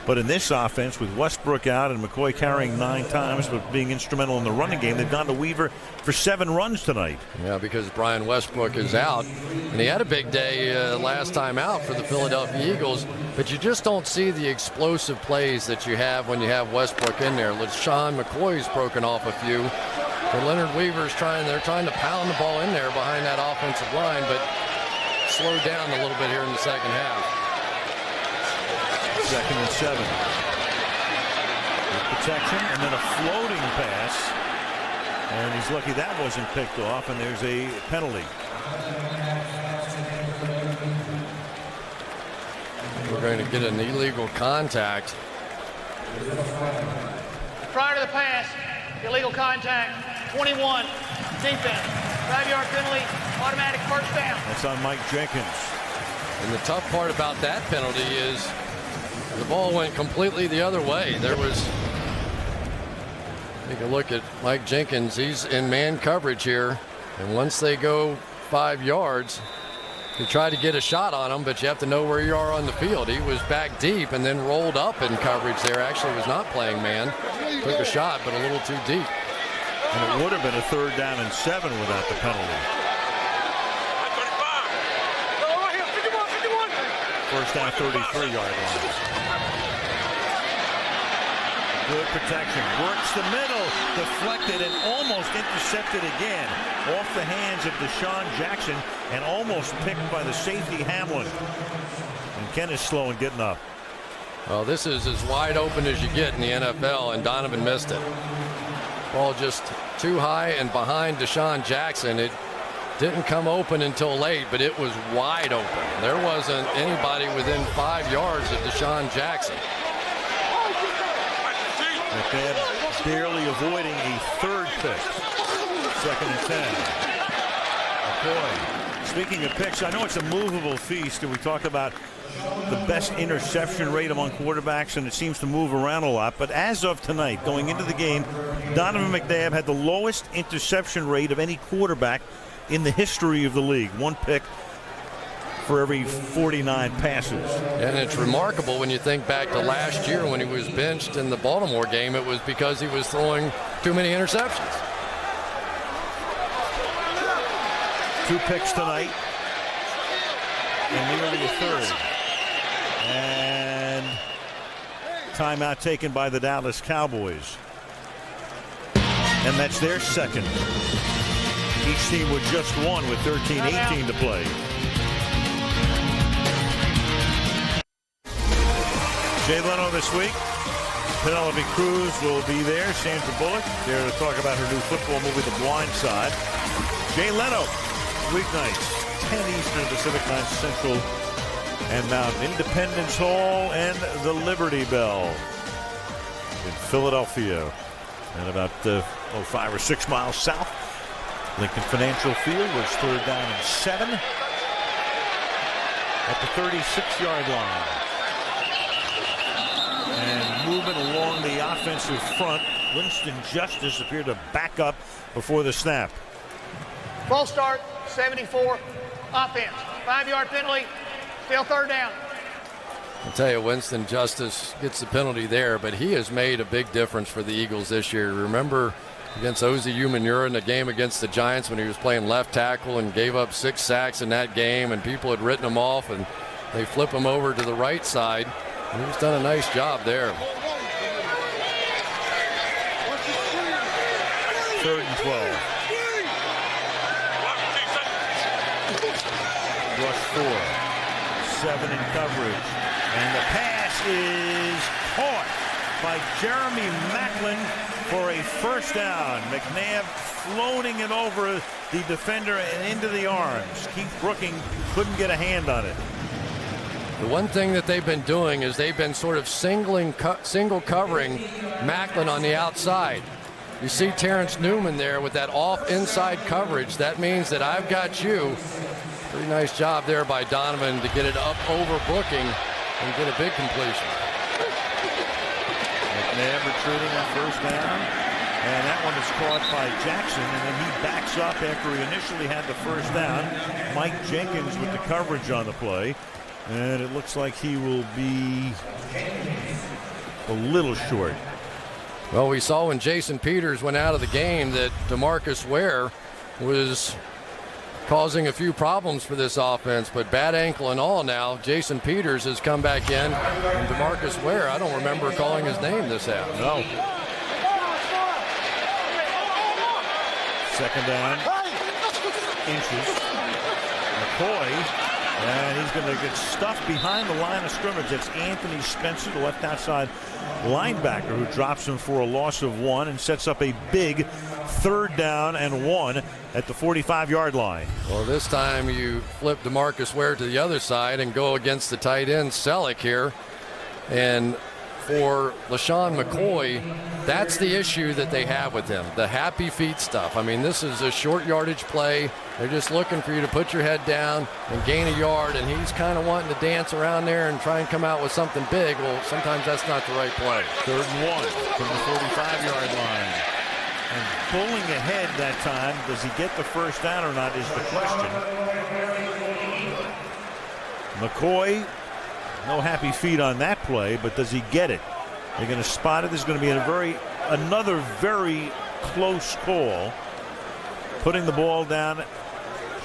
[SPEAKER 9] But in this offense, with Westbrook out and McCoy carrying 9 times, but being instrumental in the running game, they've gone to Weaver for 7 runs tonight.
[SPEAKER 11] Yeah, because Brian Westbrook is out, and he had a big day last time out for the Philadelphia Eagles, but you just don't see the explosive plays that you have when you have Westbrook in there. LaShawn McCoy's broken off a few, but Leonard Weaver's they're trying to pound the ball in there behind that offensive line, but slowed down a little bit here in the second half.
[SPEAKER 9] 2nd and 7. With protection and then a floating pass. And he's lucky that wasn't picked off, and there's a penalty.
[SPEAKER 11] We're going to get an illegal contact.
[SPEAKER 10] Prior to the pass, illegal contact, 21, defense, 5-yard penalty, automatic first down.
[SPEAKER 9] That's on Mike Jenkins.
[SPEAKER 11] And the tough part about that penalty is the ball went completely the other way. There was, take a look at Mike Jenkins. He's in man coverage here. And once they go 5 yards, you try to get a shot on him, but you have to know where you are on the field. He was back deep and then rolled up in coverage there. Actually was not playing man. Took a shot, but a little too deep.
[SPEAKER 9] And it would have been a 3rd down and 7 without the penalty. First down, 33-yard line. Good protection. Works the middle. Deflected and almost intercepted again. Off the hands of Deshaun Jackson and almost picked by the safety Hamlin. And Ken is slow in getting up.
[SPEAKER 11] Well, this is as wide open as you get in the NFL, and Donovan missed it. Ball just too high and behind Deshaun Jackson. It didn't come open until late, but it was wide open. There wasn't anybody within 5 yards of Deshaun Jackson.
[SPEAKER 9] McNabb barely avoiding a 3rd pick. 2nd and 10. McCoy. Speaking of picks, I know it's a movable feast, and we talk about the best interception rate among quarterbacks, and it seems to move around a lot. But as of tonight, going into the game, Donovan McNabb had the lowest interception rate of any quarterback in the history of the league. 1 pick for every 49 passes.
[SPEAKER 11] And it's remarkable when you think back to last year when he was benched in the Baltimore game. It was because he was throwing too many interceptions.
[SPEAKER 9] 2 picks tonight and nearly a 3rd. And timeout taken by the Dallas Cowboys. And that's their 2nd. Each team with just 1 with 13-18 to play. Jay Leno this week. Penelope Cruz will be there. Sandra Bullock there to talk about her new football movie, The Blind Side. Jay Leno, weeknights, 10 Eastern, Pacific, 9 Central, and Mountain. Independence Hall and the Liberty Bell in Philadelphia. And about 5 or 6 miles south, Lincoln Financial Field was 3rd down and 7 at the 36-yard line. And movement along the offensive front. Winston Justice appeared to back up before the snap.
[SPEAKER 10] False start, 74, offense. 5-yard penalty, still 3rd down.
[SPEAKER 11] I'll tell you, Winston Justice gets the penalty there, but he has made a big difference for the Eagles this year. Remember against Ozzie Umenyiora in the game against the Giants when he was playing left tackle and gave up 6 sacks in that game, and people had written him off, and they flip him over to the right side, and he's done a nice job there.
[SPEAKER 9] 3rd and 12. Rush 4. 7 in coverage. And the pass is caught by Jeremy Macklin for a first down. McNabb floating it over the defender and into the arms. Keith Brooking couldn't get a hand on it.
[SPEAKER 11] The one thing that they've been doing is they've been sort of single covering Macklin on the outside. You see Terrence Newman there with that off inside coverage. That means that I've got you. Pretty nice job there by Donovan to get it up over Brooking and get a big completion.
[SPEAKER 9] McNabb retreating on first down. And that one is caught by Jackson, and then he backs up after he initially had the first down. Mike Jenkins with the coverage on the play. And it looks like he will be a little short.
[SPEAKER 11] Well, we saw when Jason Peters went out of the game that DeMarcus Ware was causing a few problems for this offense, but bad ankle and all now, Jason Peters has come back in, and DeMarcus Ware, I don't remember calling his name this half.
[SPEAKER 9] No. Second down, inches. McCoy, and he's going to get stuffed behind the line of scrimmage. It's Anthony Spencer, the left outside linebacker, who drops him for a loss of 1 and sets up a big 3rd down and 1 at the 45-yard line.
[SPEAKER 11] Well, this time you flip DeMarcus Ware to the other side and go against the tight end Selleck here. And for LaShawn McCoy, that's the issue that they have with him, the happy feet stuff. I mean, this is a short yardage play. They're just looking for you to put your head down and gain a yard, and he's kind of wanting to dance around there and try and come out with something big. Well, sometimes that's not the right play.
[SPEAKER 9] 3rd and 1 from the 45-yard line. And pulling ahead that time, does he get the first down or not is the question. McCoy, no happy feet on that play, but does he get it? They're going to spot it. This is going to be another very close call. Putting the ball down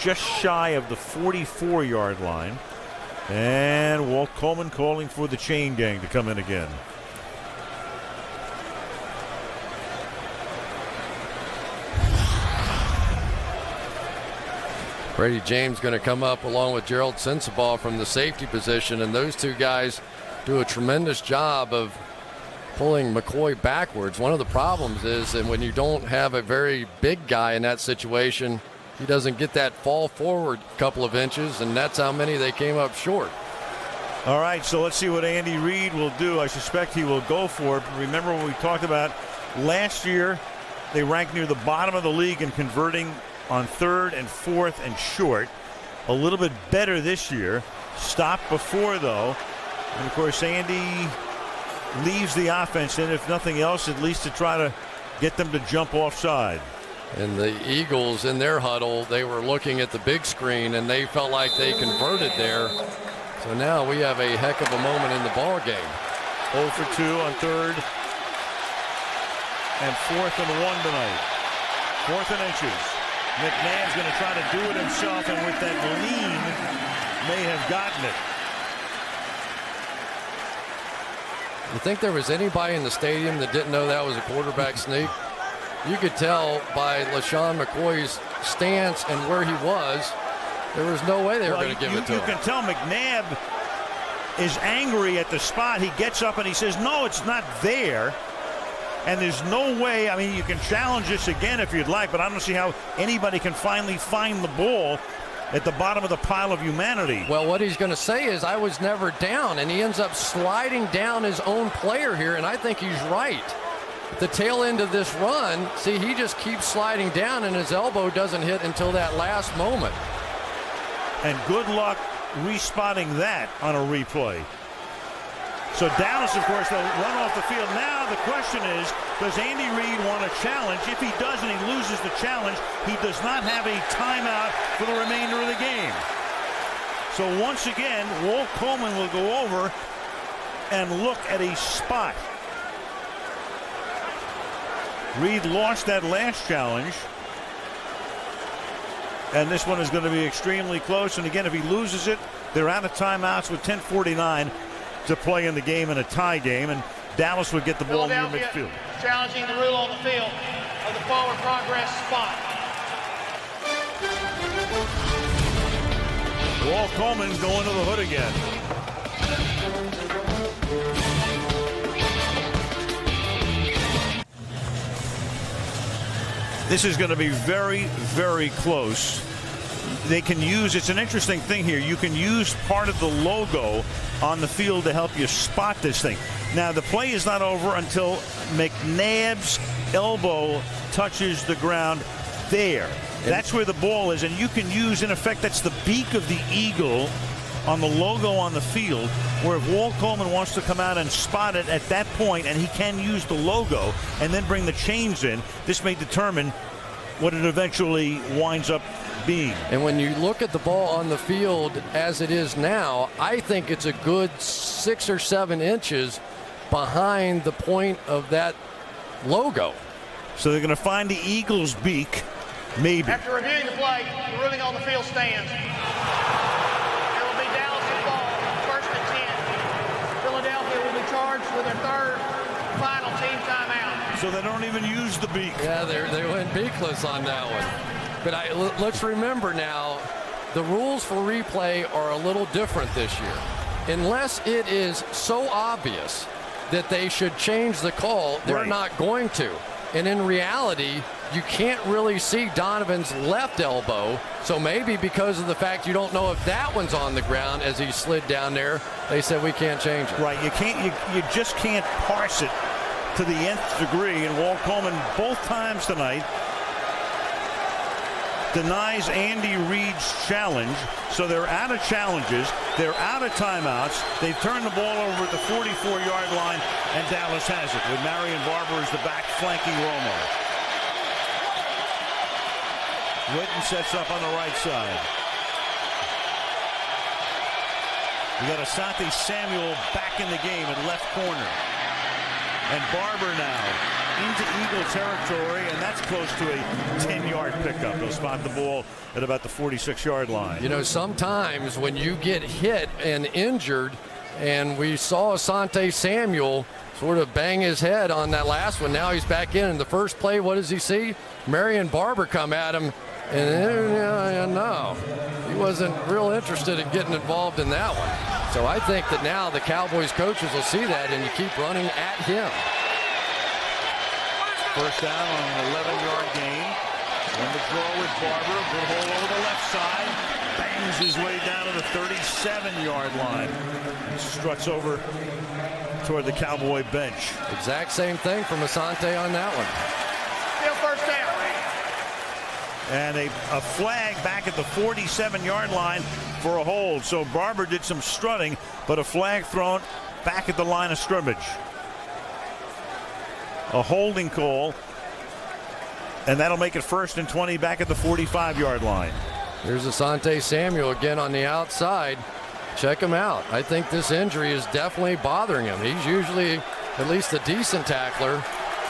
[SPEAKER 9] just shy of the 44-yard line. And Walt Coleman calling for the chain gang to come in again.
[SPEAKER 11] Brady James going to come up along with Gerald Sensabaugh from the safety position, and those two guys do a tremendous job of pulling McCoy backwards. One of the problems is that when you don't have a very big guy in that situation, he doesn't get that fall forward couple of inches, and that's how many they came up short.
[SPEAKER 9] All right, so let's see what Andy Reid will do. I suspect he will go for it. Remember when we talked about last year, they ranked near the bottom of the league in converting on 3rd and 4th and short. A little bit better this year. Stopped before, though. And, of course, Andy leaves the offense in, if nothing else, at least to try to get them to jump offside.
[SPEAKER 11] And the Eagles in their huddle, they were looking at the big screen, and they felt like they converted there. So now we have a heck of a moment in the ball game.
[SPEAKER 9] 0 for 2 on 3rd and 4th and 1 tonight. 4th and inches. McNabb's going to try to do it himself, and with that lean, may have gotten it.
[SPEAKER 11] You think there was anybody in the stadium that didn't know that was a quarterback sneak? You could tell by LaShawn McCoy's stance and where he was, there was no way they were going to give it to him.
[SPEAKER 9] You can tell McNabb is angry at the spot. He gets up and he says, no, it's not there. And there's no way, I mean, you can challenge this again if you'd like, but I don't see how anybody can finally find the ball at the bottom of the pile of humanity.
[SPEAKER 11] Well, what he's going to say is, I was never down, and he ends up sliding down his own player here, and I think he's right. At the tail end of this run, see, he just keeps sliding down, and his elbow doesn't hit until that last moment.
[SPEAKER 9] And good luck respotting that on a replay. So Dallas, of course, they'll run off the field. Now the question is, does Andy Reid want a challenge? If he does and he loses the challenge, he does not have a timeout for the remainder of the game. So once again, Walt Coleman will go over and look at a spot. Reid lost that last challenge. And this one is going to be extremely close. And again, if he loses it, they're out of timeouts with 10:49 to play in the game, in a tie game, and Dallas would get the ball near midfield.
[SPEAKER 10] Challenging the rule on the field of the forward progress spot.
[SPEAKER 9] Walt Coleman going to the hood again. This is going to be very, very close. They can use, it's an interesting thing here, you can use part of the logo on the field to help you spot this thing. Now, the play is not over until McNabb's elbow touches the ground there. That's where the ball is, and you can use, in effect, that's the beak of the eagle on the logo on the field, where if Walt Coleman wants to come out and spot it at that point, and he can use the logo and then bring the chains in, this may determine what it eventually winds up being.
[SPEAKER 11] And when you look at the ball on the field as it is now, I think it's a good 6 or 7 inches behind the point of that logo.
[SPEAKER 9] So they're going to find the Eagles' beak, maybe.
[SPEAKER 10] After reviewing the play, the ruling on the field stands. It will be Dallas' ball, 1st and 10. Philadelphia will be charged with their 3rd final team timeout.
[SPEAKER 9] So they don't even use the beak.
[SPEAKER 11] Yeah, they went beakless on that one. But let's remember now, the rules for replay are a little different this year. Unless it is so obvious that they should change the call, they're not going to. And in reality, you can't really see Donovan's left elbow. So maybe because of the fact you don't know if that one's on the ground as he slid down there, they said we can't change it.
[SPEAKER 9] Right, you just can't parse it to the nth degree. And Walt Coleman both times tonight denies Andy Reid's challenge. So they're out of challenges. They're out of timeouts. They've turned the ball over at the 44-yard line, and Dallas has it with Marion Barber as the back flanking Romo. Witten sets up on the right side. We got Asante Samuel back in the game at left corner. And Barber now into Eagle territory, and that's close to a 10-yard pickup. They'll spot the ball at about the 46-yard line.
[SPEAKER 11] You know, sometimes when you get hit and injured, and we saw Asante Samuel sort of bang his head on that last one. Now he's back in the first play. What does he see? Marion Barber come at him, and no, he wasn't real interested in getting involved in that one. So I think that now the Cowboys coaches will see that, and you keep running at him.
[SPEAKER 9] First down on an 11-yard gain. And the throw with Barber. Good hole over the left side. Bangs his way down to the 37-yard line. He struts over toward the Cowboy bench.
[SPEAKER 11] Exact same thing from Asante on that one.
[SPEAKER 10] Still first down.
[SPEAKER 9] And a flag back at the 47-yard line for a hold. So Barber did some strutting, but a flag thrown back at the line of scrimmage. A holding call, and that'll make it 1st and 20 back at the 45-yard line.
[SPEAKER 11] Here's Asante Samuel again on the outside. Check him out. I think this injury is definitely bothering him. He's usually at least a decent tackler,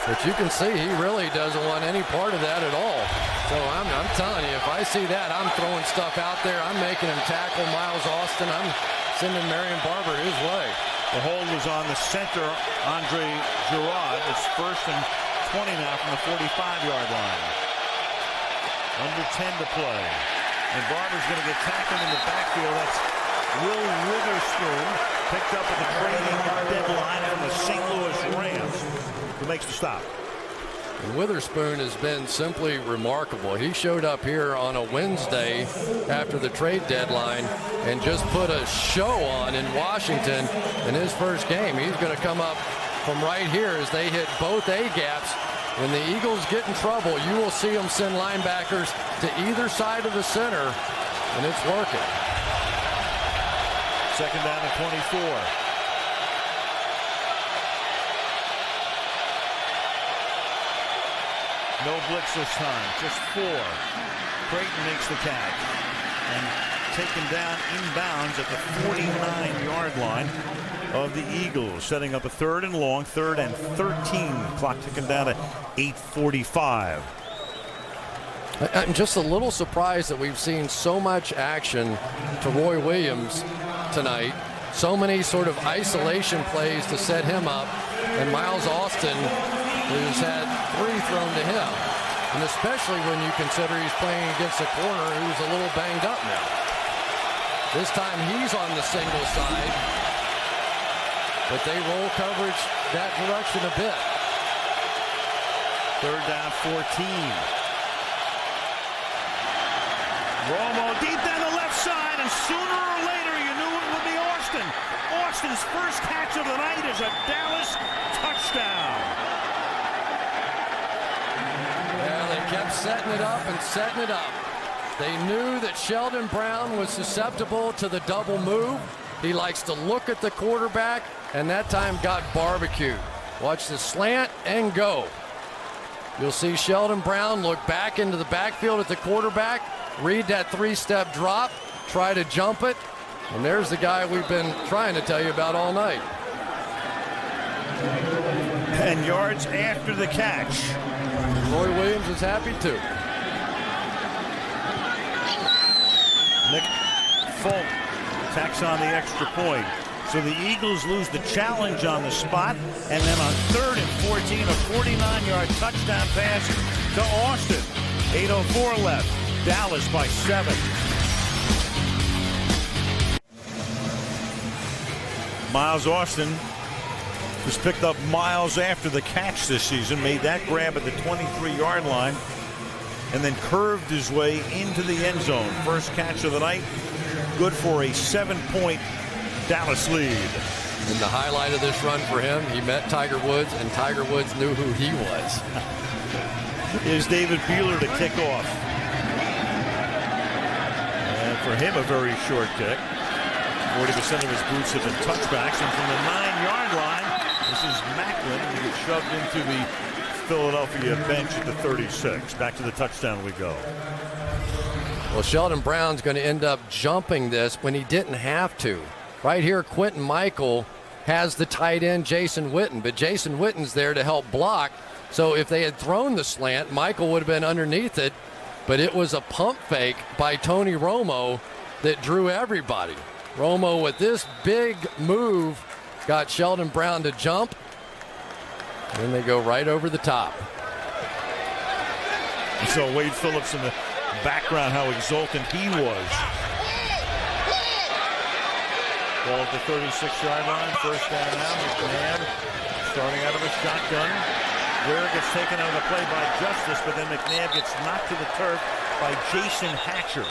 [SPEAKER 11] but you can see he really doesn't want any part of that at all. So I'm telling you, if I see that, I'm throwing stuff out there. I'm making him tackle Miles Austin. I'm sending Marion Barber his way.
[SPEAKER 9] The hold was on the center, Andre Girard. It's 1st and 20 now from the 45-yard line. Under 10 to play. And Barber's going to get tackled in the backfield. That's Will Witherspoon, picked up at the trading deadline from the St. Louis Rams, who makes the stop.
[SPEAKER 11] And Witherspoon has been simply remarkable. He showed up here on a Wednesday after the trade deadline and just put a show on in Washington in his first game. He's going to come up from right here as they hit both A-gaps. When the Eagles get in trouble, you will see them send linebackers to either side of the center, and it's working.
[SPEAKER 9] 2nd down and 24. No blitz this time, just 4. Creighton makes the catch and taken down inbounds at the 49-yard line of the Eagles, setting up a 3rd and long, 3rd and 13. Clock ticking down to 8:45.
[SPEAKER 11] I'm just a little surprised that we've seen so much action to Roy Williams tonight. So many sort of isolation plays to set him up, and Miles Austin has had 3 thrown to him. And especially when you consider he's playing against a corner who's a little banged up now. This time he's on the single side, but they roll coverage that direction a bit.
[SPEAKER 9] 3rd down, 14. Romo deep down the left side, and sooner or later you knew it would be Austin. Austin's first catch of the night is a Dallas touchdown.
[SPEAKER 11] Yeah, they kept setting it up and setting it up. They knew that Sheldon Brown was susceptible to the double move. He likes to look at the quarterback, and that time got barbecued. Watch the slant and go. You'll see Sheldon Brown look back into the backfield at the quarterback, read that three-step drop, try to jump it, and there's the guy we've been trying to tell you about all night.
[SPEAKER 9] 10 yards after the catch.
[SPEAKER 11] Roy Williams is happy too.
[SPEAKER 9] Nick Folk tacks on the extra point. So the Eagles lose the challenge on the spot, and then on 3rd and 14, a 49-yard touchdown pass to Austin. 8:04 left. Dallas by 7. Miles Austin was picked up miles after the catch this season, made that grab at the 23-yard line, and then curved his way into the end zone. First catch of the night, good for a 7-point Dallas lead.
[SPEAKER 11] And the highlight of this run for him, he met Tiger Woods, and Tiger Woods knew who he was.
[SPEAKER 9] Is David Beeler to kick off. And for him, a very short kick. 40% of his boots have been touchbacks, and from the 9-yard line, this is Macklin, who gets shoved into the Philadelphia bench at the 36. Back to the touchdown we go.
[SPEAKER 11] Well, Sheldon Brown's going to end up jumping this when he didn't have to. Right here, Quentin Michael has the tight end Jason Witten, but Jason Witten's there to help block. So if they had thrown the slant, Michael would have been underneath it, but it was a pump fake by Tony Romo that drew everybody. Romo with this big move got Sheldon Brown to jump, and then they go right over the top.
[SPEAKER 9] So Wade Phillips in the background, how exultant he was. Ball at the 36-yard line, first down now. McNabb starting out of a shotgun. Ware gets taken out of the play by Justice, but then McNabb gets knocked to the turf by Jason Hatcher.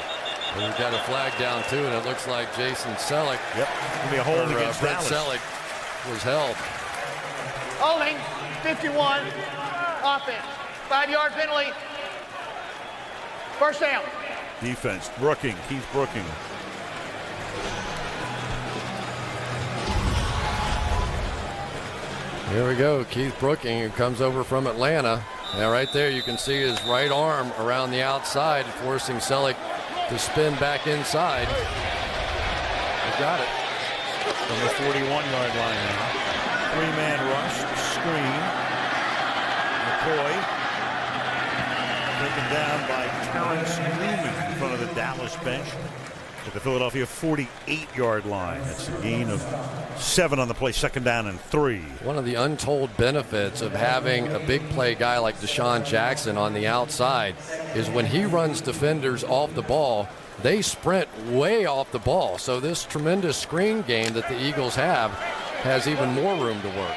[SPEAKER 11] Well, we've got a flag down too, and it looks like Jason Selleck.
[SPEAKER 9] Yep, gonna be a hold against
[SPEAKER 11] Brett
[SPEAKER 9] Dallas.
[SPEAKER 11] Selleck was held.
[SPEAKER 10] Holding, 51, offense, 5-yard penalty, first down.
[SPEAKER 9] Defense, Brooking, Keith Brooking.
[SPEAKER 11] Here we go, Keith Brooking, who comes over from Atlanta. Now right there you can see his right arm around the outside, forcing Selleck to spin back inside. He got it.
[SPEAKER 9] From the 41-yard line now. 3-man rush, screen. McCoy taken down by Terrence Newman in front of the Dallas bench at the Philadelphia 48-yard line. That's a gain of 7 on the play, second down and 3.
[SPEAKER 11] One of the untold benefits of having a big play guy like Deshaun Jackson on the outside is when he runs defenders off the ball, they sprint way off the ball. So this tremendous screen game that the Eagles have has even more room to work.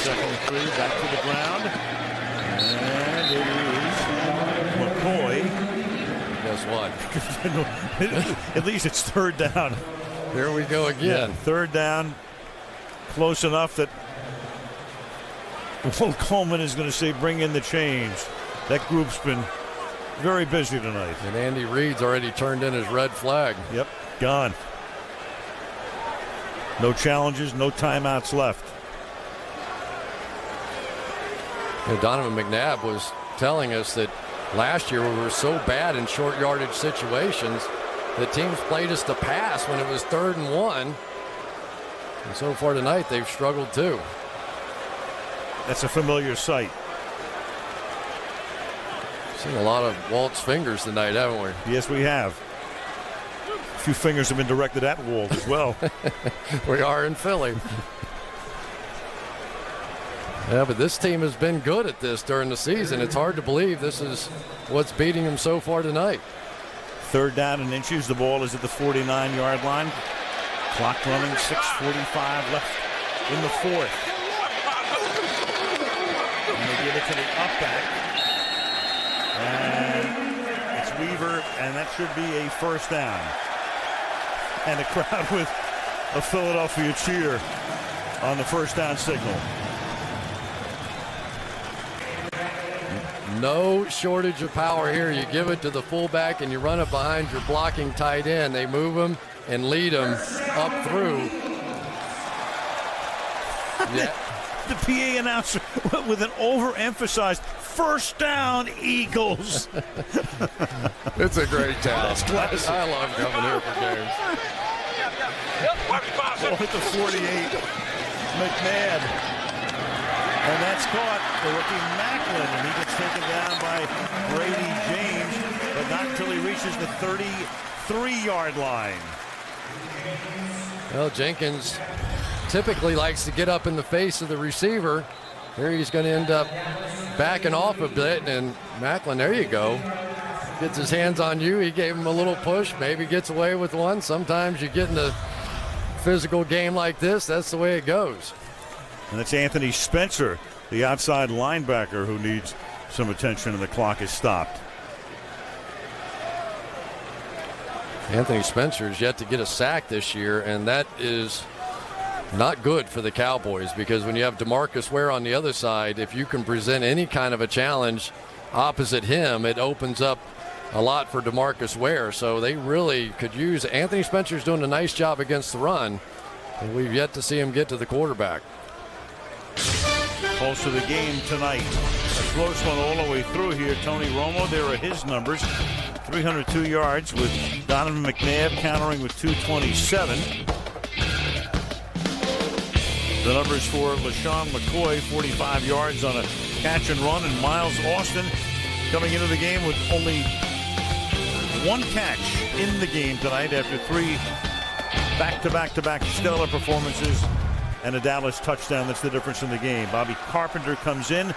[SPEAKER 9] Second and 3, back to the ground. And it is McCoy.
[SPEAKER 11] Guess what?
[SPEAKER 9] At least it's third down.
[SPEAKER 11] Here we go again.
[SPEAKER 9] Yeah, third down, close enough that Will Coleman is going to say, bring in the change. That group's been very busy tonight.
[SPEAKER 11] And Andy Reid's already turned in his red flag.
[SPEAKER 9] Yep, gone. No challenges, no timeouts left.
[SPEAKER 11] And Donovan McNabb was telling us that last year we were so bad in short yardage situations that teams played us to pass when it was 3rd and 1. And so far tonight they've struggled too.
[SPEAKER 9] That's a familiar sight.
[SPEAKER 11] Seen a lot of Walt's fingers tonight, haven't we?
[SPEAKER 9] Yes, we have. A few fingers have been directed at Walt as well.
[SPEAKER 11] We are in Philly. Yeah, but this team has been good at this during the season. It's hard to believe this is what's beating them so far tonight.
[SPEAKER 9] Third down and inches. The ball is at the 49-yard line. Clock running, 6:45 left in the fourth. And they give it to the up back. And it's Weaver, and that should be a first down. And a crowd with a Philadelphia cheer on the first down signal.
[SPEAKER 11] No shortage of power here. You give it to the fullback and you run it behind your blocking tight end. They move him and lead him up through. Yeah.
[SPEAKER 9] the PA announcer with an overemphasized first down, Eagles.
[SPEAKER 11] It's a great town.
[SPEAKER 9] That's classic.
[SPEAKER 11] I love coming here for games.
[SPEAKER 9] Ball hit the 48. McNabb. And that's caught the rookie Macklin, and he gets taken down by Brady James, but not until he reaches the 33-yard line.
[SPEAKER 11] Well, Jenkins typically likes to get up in the face of the receiver. Here he's going to end up backing off a bit, and Macklin, there you go. Gets his hands on you. He gave him a little push, maybe gets away with one. Sometimes you get in a physical game like this, that's the way it goes.
[SPEAKER 9] And it's Anthony Spencer, the outside linebacker, who needs some attention, and the clock is stopped.
[SPEAKER 11] Anthony Spencer is yet to get a sack this year, and that is not good for the Cowboys, because when you have DeMarcus Ware on the other side, if you can present any kind of a challenge opposite him, it opens up a lot for DeMarcus Ware. So they really could use Anthony Spencer's doing a nice job against the run, and we've yet to see him get to the quarterback.
[SPEAKER 9] Pulse of the game tonight. A close one all the way through here. Tony Romo, there are his numbers. 302 yards with Donovan McNabb countering with 227. The numbers for LaShawn McCoy, 45 yards on a catch and run, and Miles Austin coming into the game with only one catch in the game tonight after three back-to-back stellar performances and a Dallas touchdown. That's the difference in the game. Bobby Carpenter comes in,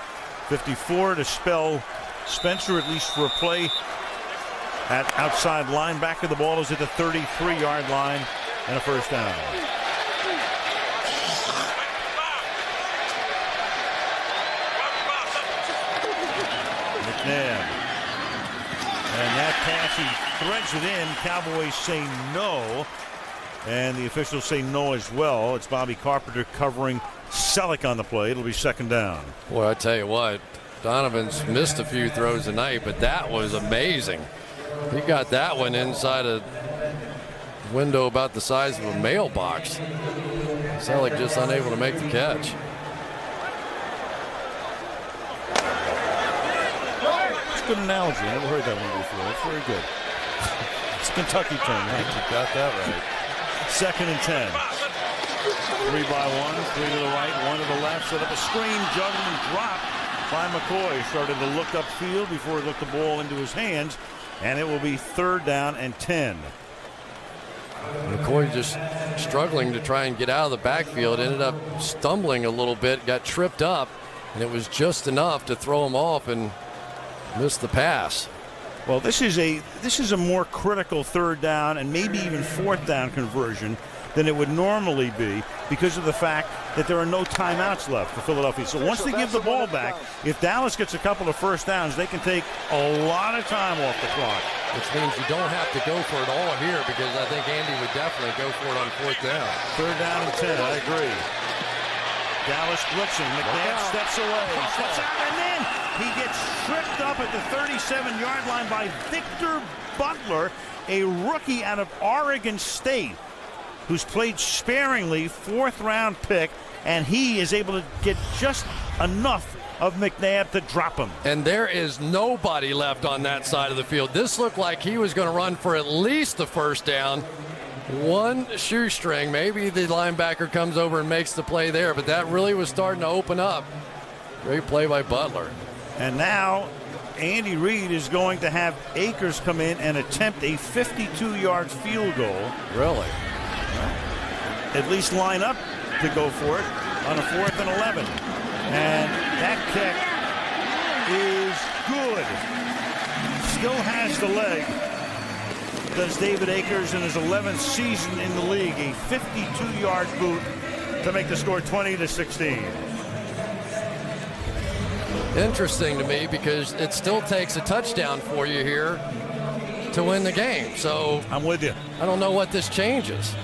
[SPEAKER 9] 54, to spell Spencer, at least for a play at outside linebacker. The ball is at the 33-yard line and a first down. McNabb. And that pass, he threads it in. Cowboys say no. And the officials say no as well. It's Bobby Carpenter covering Selleck on the play. It'll be second down.
[SPEAKER 11] Boy, I tell you what, Donovan's missed a few throws tonight, but that was amazing. He got that one inside a window about the size of a mailbox. Selleck just unable to make the catch.
[SPEAKER 9] It's a good analogy. I never heard that one before. It's very good. It's a Kentucky term, right?
[SPEAKER 11] You got that right.
[SPEAKER 9] Second and 10. 3 by 1, 3 to the right, 1 to the left. Set up a screen, juggle and drop by McCoy. Started to look upfield before he looked the ball into his hands, and it will be third down and 10.
[SPEAKER 11] McCoy just struggling to try and get out of the backfield, ended up stumbling a little bit, got tripped up, and it was just enough to throw him off and miss the pass.
[SPEAKER 9] Well, this is a more critical third down and maybe even fourth down conversion than it would normally be, because of the fact that there are no timeouts left for Philadelphia. So once they give the ball back, if Dallas gets a couple of first downs, they can take a lot of time off the clock.
[SPEAKER 11] Which means you don't have to go for it all here, because I think Andy would definitely go for it on fourth down.
[SPEAKER 9] Third down and 10, I agree. Dallas blitzing. McNabb steps away, steps out, and then he gets tripped up at the 37-yard line by Victor Butler, a rookie out of Oregon State, who's played sparingly, fourth-round pick, and he is able to get just enough of McNabb to drop him.
[SPEAKER 11] And there is nobody left on that side of the field. This looked like he was going to run for at least the first down. One shoestring, maybe the linebacker comes over and makes the play there, but that really was starting to open up. Great play by Butler.
[SPEAKER 9] And now Andy Reid is going to have Akers come in and attempt a 52-yard field goal.
[SPEAKER 11] Really?
[SPEAKER 9] At least line up to go for it on a 4th and 11. And that kick is good. Still has the leg. Does David Akers in his 11th season in the league. A 52-yard boot to make the score 20-16.
[SPEAKER 11] Interesting to me, because it still takes a touchdown for you here to win the game. So
[SPEAKER 9] I'm with you.
[SPEAKER 11] I don't know what this changes.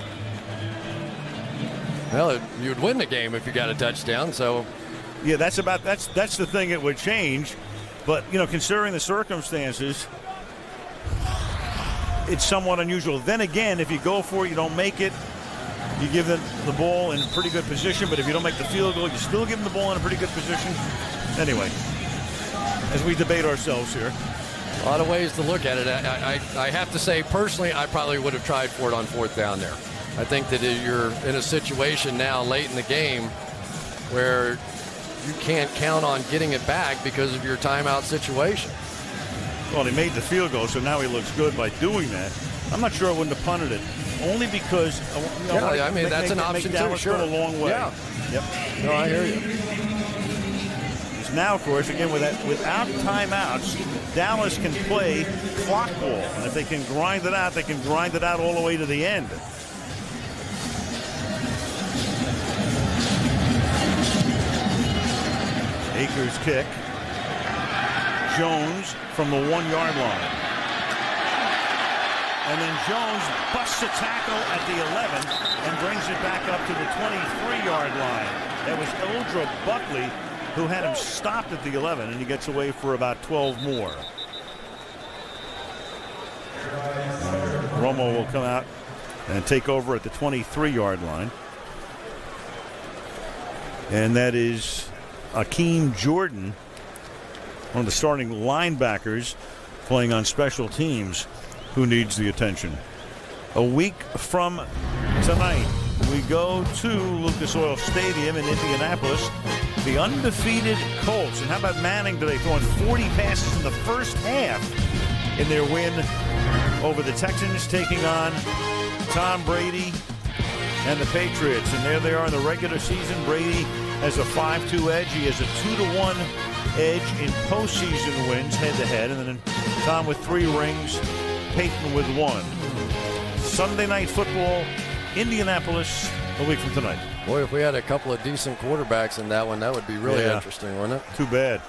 [SPEAKER 11] Well, you'd win the game if you got a touchdown. So
[SPEAKER 9] yeah, that's the thing it would change. But, you know, considering the circumstances, it's somewhat unusual. Then again, if you go for it, you don't make it, you give them the ball in pretty good position, but if you don't make the field goal, you still give them the ball in a pretty good position. Anyway, as we debate ourselves here.
[SPEAKER 11] A lot of ways to look at it. I have to say, personally, I probably would have tried for it on 4th down there. I think that you're in a situation now late in the game where you can't count on getting it back because of your timeout situation.
[SPEAKER 9] Well, he made the field goal, so now he looks good by doing that. I'm not sure I wouldn't have punted it, only because
[SPEAKER 11] I mean, that's an option too.
[SPEAKER 9] Dallas
[SPEAKER 11] Sure,
[SPEAKER 9] go a long way.
[SPEAKER 11] Yeah.
[SPEAKER 9] Yep.
[SPEAKER 11] No, I hear you.
[SPEAKER 9] Now, of course, again, without timeouts, Dallas can play clock ball. And if they can grind it out, they can grind it out all the way to the end. Akers kick. Jones from the 1-yard line. And then Jones busts a tackle at the 11 and brings it back up to the 23-yard line. That was Eldra Buckley who had him stopped at the 11, and he gets away for about 12 more. Romo will come out and take over at the 23-yard line. And that is Akeem Jordan, one of the starting linebackers playing on special teams, who needs the attention. A week from tonight, we go to Lucas Oil Stadium in Indianapolis. The undefeated Colts. And how about Manning today, throwing 40 passes in the first half in their win over the Texans, taking on Tom Brady and the Patriots. And there they are in the regular season. Brady has a 5-2 edge. He has a 2-1 edge in postseason wins head-to-head. And then Tom with 3 rings, Peyton with 1. Sunday Night Football, Indianapolis, a week from tonight.
[SPEAKER 11] Boy, if we had a couple of decent quarterbacks in that one, that would be really interesting, wouldn't it?
[SPEAKER 9] Too bad.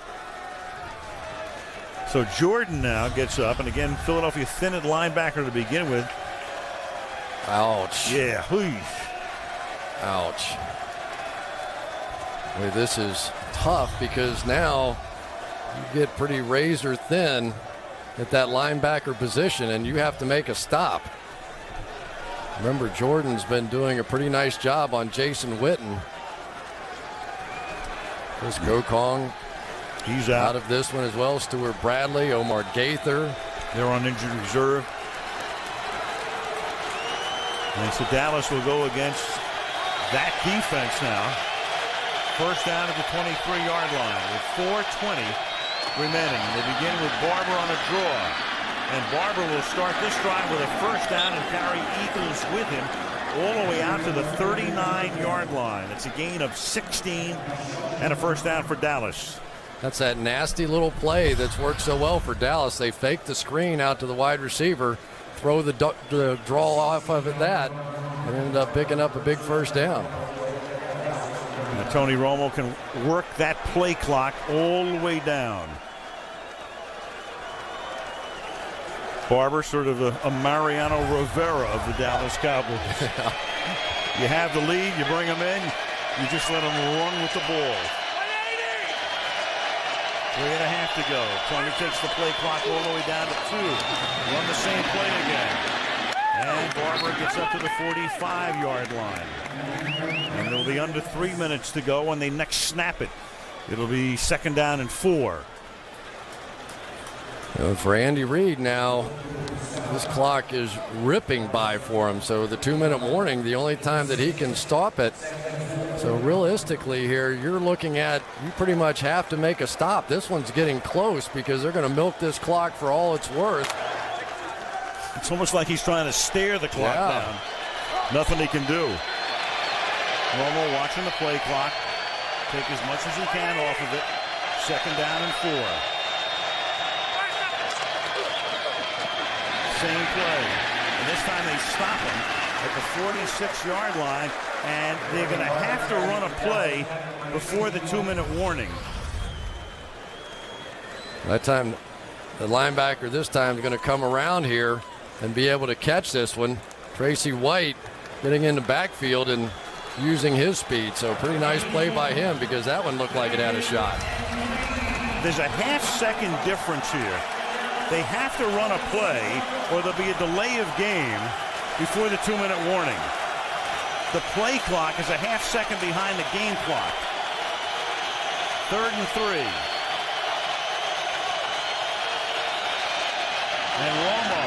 [SPEAKER 9] So Jordan now gets up, and again, Philadelphia thin at linebacker to begin with.
[SPEAKER 11] Ouch.
[SPEAKER 9] Yeah.
[SPEAKER 11] Ouch. Boy, this is tough because now you get pretty razor thin at that linebacker position, and you have to make a stop. Remember, Jordan's been doing a pretty nice job on Jason Witten. Chris Gokong,
[SPEAKER 9] he's
[SPEAKER 11] out of this one as well. Stuart Bradley, Omar Gaither.
[SPEAKER 9] They're on injured reserve. And so Dallas will go against that defense now. First down at the 23-yard line with 4:20 remaining. They begin with Barber on a draw. And Barber will start this drive with a first down and carry Eagles with him all the way out to the 39-yard line. It's a gain of 16 and a first down for Dallas.
[SPEAKER 11] That's that nasty little play that's worked so well for Dallas. They fake the screen out to the wide receiver, throw the draw off of it and ended up picking up a big first down.
[SPEAKER 9] Now Tony Romo can work that play clock all the way down. Barber, sort of a Mariano Rivera of the Dallas Cowboys. You have the lead, you bring them in, you just let them run with the ball. 3.5 to go. Tony takes the play clock all the way down to 2. Run the same play again. And Barber gets up to the 45-yard line. And it'll be under 3 minutes to go when they next snap it. It'll be 2nd down and 4.
[SPEAKER 11] For Andy Reid now, this clock is ripping by for him. So the 2-minute warning, the only time that he can stop it. So realistically here, you're looking at, you pretty much have to make a stop. This one's getting close because they're going to milk this clock for all it's worth.
[SPEAKER 9] It's almost like he's trying to stare the clock down. Nothing he can do. Romo watching the play clock. Take as much as he can off of it. 2nd down and 4. Same play. And this time they stop him at the 46-yard line, and they're going to have to run a play before the 2-minute warning.
[SPEAKER 11] That time, the linebacker this time is going to come around here and be able to catch this one. Tracy White getting in the backfield and using his speed. So pretty nice play by him because that one looked like it had a shot.
[SPEAKER 9] There's a half-second difference here. They have to run a play or there'll be a delay of game before the 2-minute warning. The play clock is a half second behind the game clock. 3rd and 3. And Romo.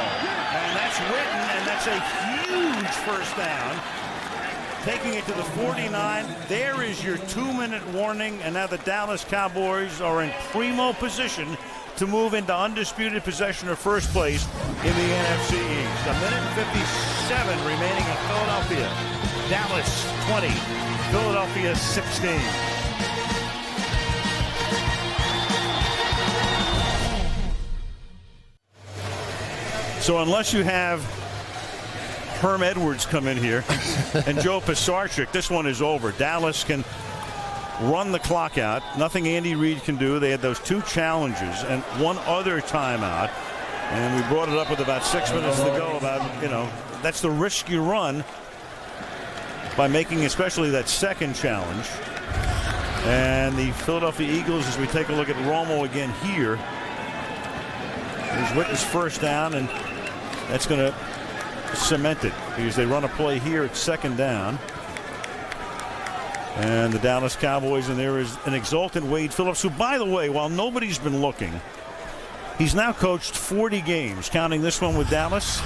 [SPEAKER 9] And that's Witten, and that's a huge first down. Taking it to the 49. There is your 2-minute warning, and now the Dallas Cowboys are in primo position to move into undisputed possession of first place in the NFC East. 1:57 remaining in Philadelphia. Dallas 20, Philadelphia 16. So unless you have Herm Edwards come in here and Joe Pisarcik, this one is over. Dallas can run the clock out. Nothing Andy Reid can do. They had those 2 challenges and one other timeout. And we brought it up with about 6 minutes to go about, that's the risk you run by making especially that second challenge. And the Philadelphia Eagles, as we take a look at Romo again here, is Witten's first down, and that's going to cement it because they run a play here at 2nd down. And the Dallas Cowboys, and there is an exultant Wade Phillips, who, by the way, while nobody's been looking, he's now coached 40 games, counting this one with Dallas.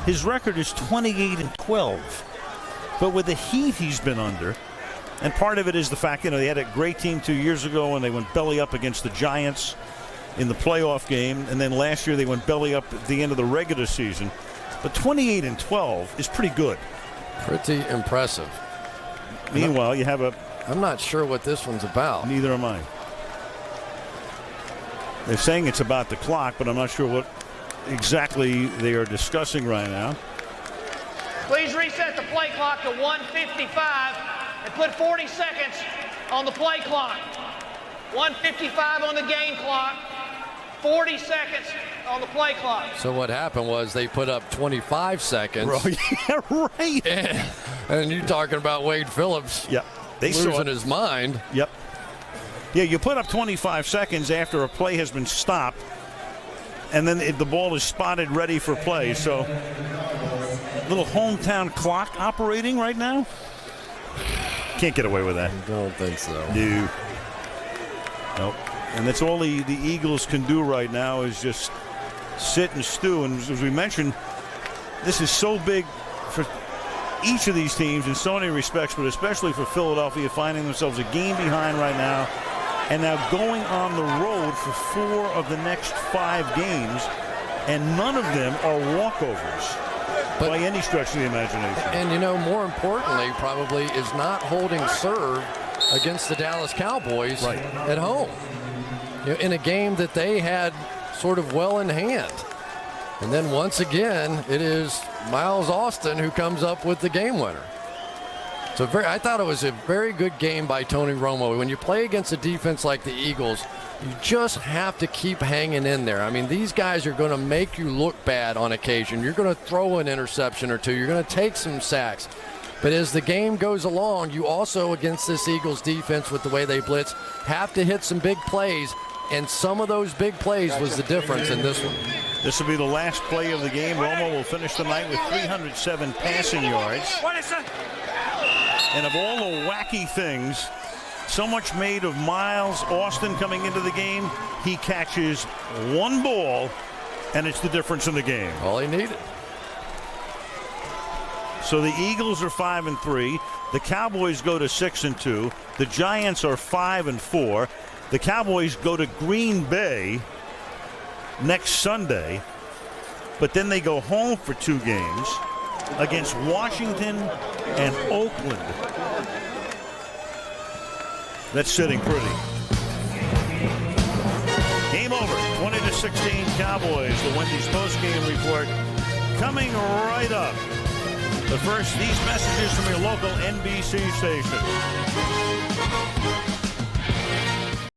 [SPEAKER 9] His record is 28-12. But with the heat he's been under, and part of it is the fact, they had a great team 2 years ago and they went belly up against the Giants in the playoff game, and then last year they went belly up at the end of the regular season. But 28-12 is pretty good.
[SPEAKER 11] Pretty impressive.
[SPEAKER 9] Meanwhile, you have
[SPEAKER 11] I'm not sure what this one's about.
[SPEAKER 9] Neither am I. They're saying it's about the clock, but I'm not sure what exactly they are discussing right now.
[SPEAKER 10] Please reset the play clock to 1:55 and put 40 seconds on the play clock. 1:55 on the game clock, 40 seconds on the play clock.
[SPEAKER 11] So what happened was they put up 25 seconds.
[SPEAKER 9] Yeah, right.
[SPEAKER 11] And you're talking about Wade Phillips losing his mind.
[SPEAKER 9] Yep. Yeah, you put up 25 seconds after a play has been stopped, and then the ball is spotted ready for play. So, little hometown clock operating right now. Can't get away with that.
[SPEAKER 11] I don't think so.
[SPEAKER 9] No. Nope. And that's all the Eagles can do right now is just sit and stew. And as we mentioned, this is so big for each of these teams in so many respects, but especially for Philadelphia, finding themselves a game behind right now, and now going on the road for 4 of the next 5 games, and none of them are walkovers by any stretch of the imagination.
[SPEAKER 11] And more importantly, probably is not holding serve against the Dallas Cowboys at home in a game that they had sort of well in hand. And then once again, it is Miles Austin who comes up with the game winner. So I thought it was a very good game by Tony Romo. When you play against a defense like the Eagles, you just have to keep hanging in there. I mean, these guys are going to make you look bad on occasion. You're going to throw an interception or two. You're going to take some sacks. But as the game goes along, you also, against this Eagles defense with the way they blitz, have to hit some big plays. And some of those big plays was the difference in this one.
[SPEAKER 9] This will be the last play of the game. Romo will finish the night with 307 passing yards. And of all the wacky things, so much made of Miles Austin coming into the game, he catches one ball, and it's the difference in the game.
[SPEAKER 11] All he needed.
[SPEAKER 9] So the Eagles are 5-3. The Cowboys go to 6-2. The Giants are 5-4. The Cowboys go to Green Bay next Sunday, but then they go home for 2 games against Washington and Oakland. That's sitting pretty. Game over. 20-16 Cowboys. The Wendy's postgame report coming right up. But first, these messages from your local NBC station.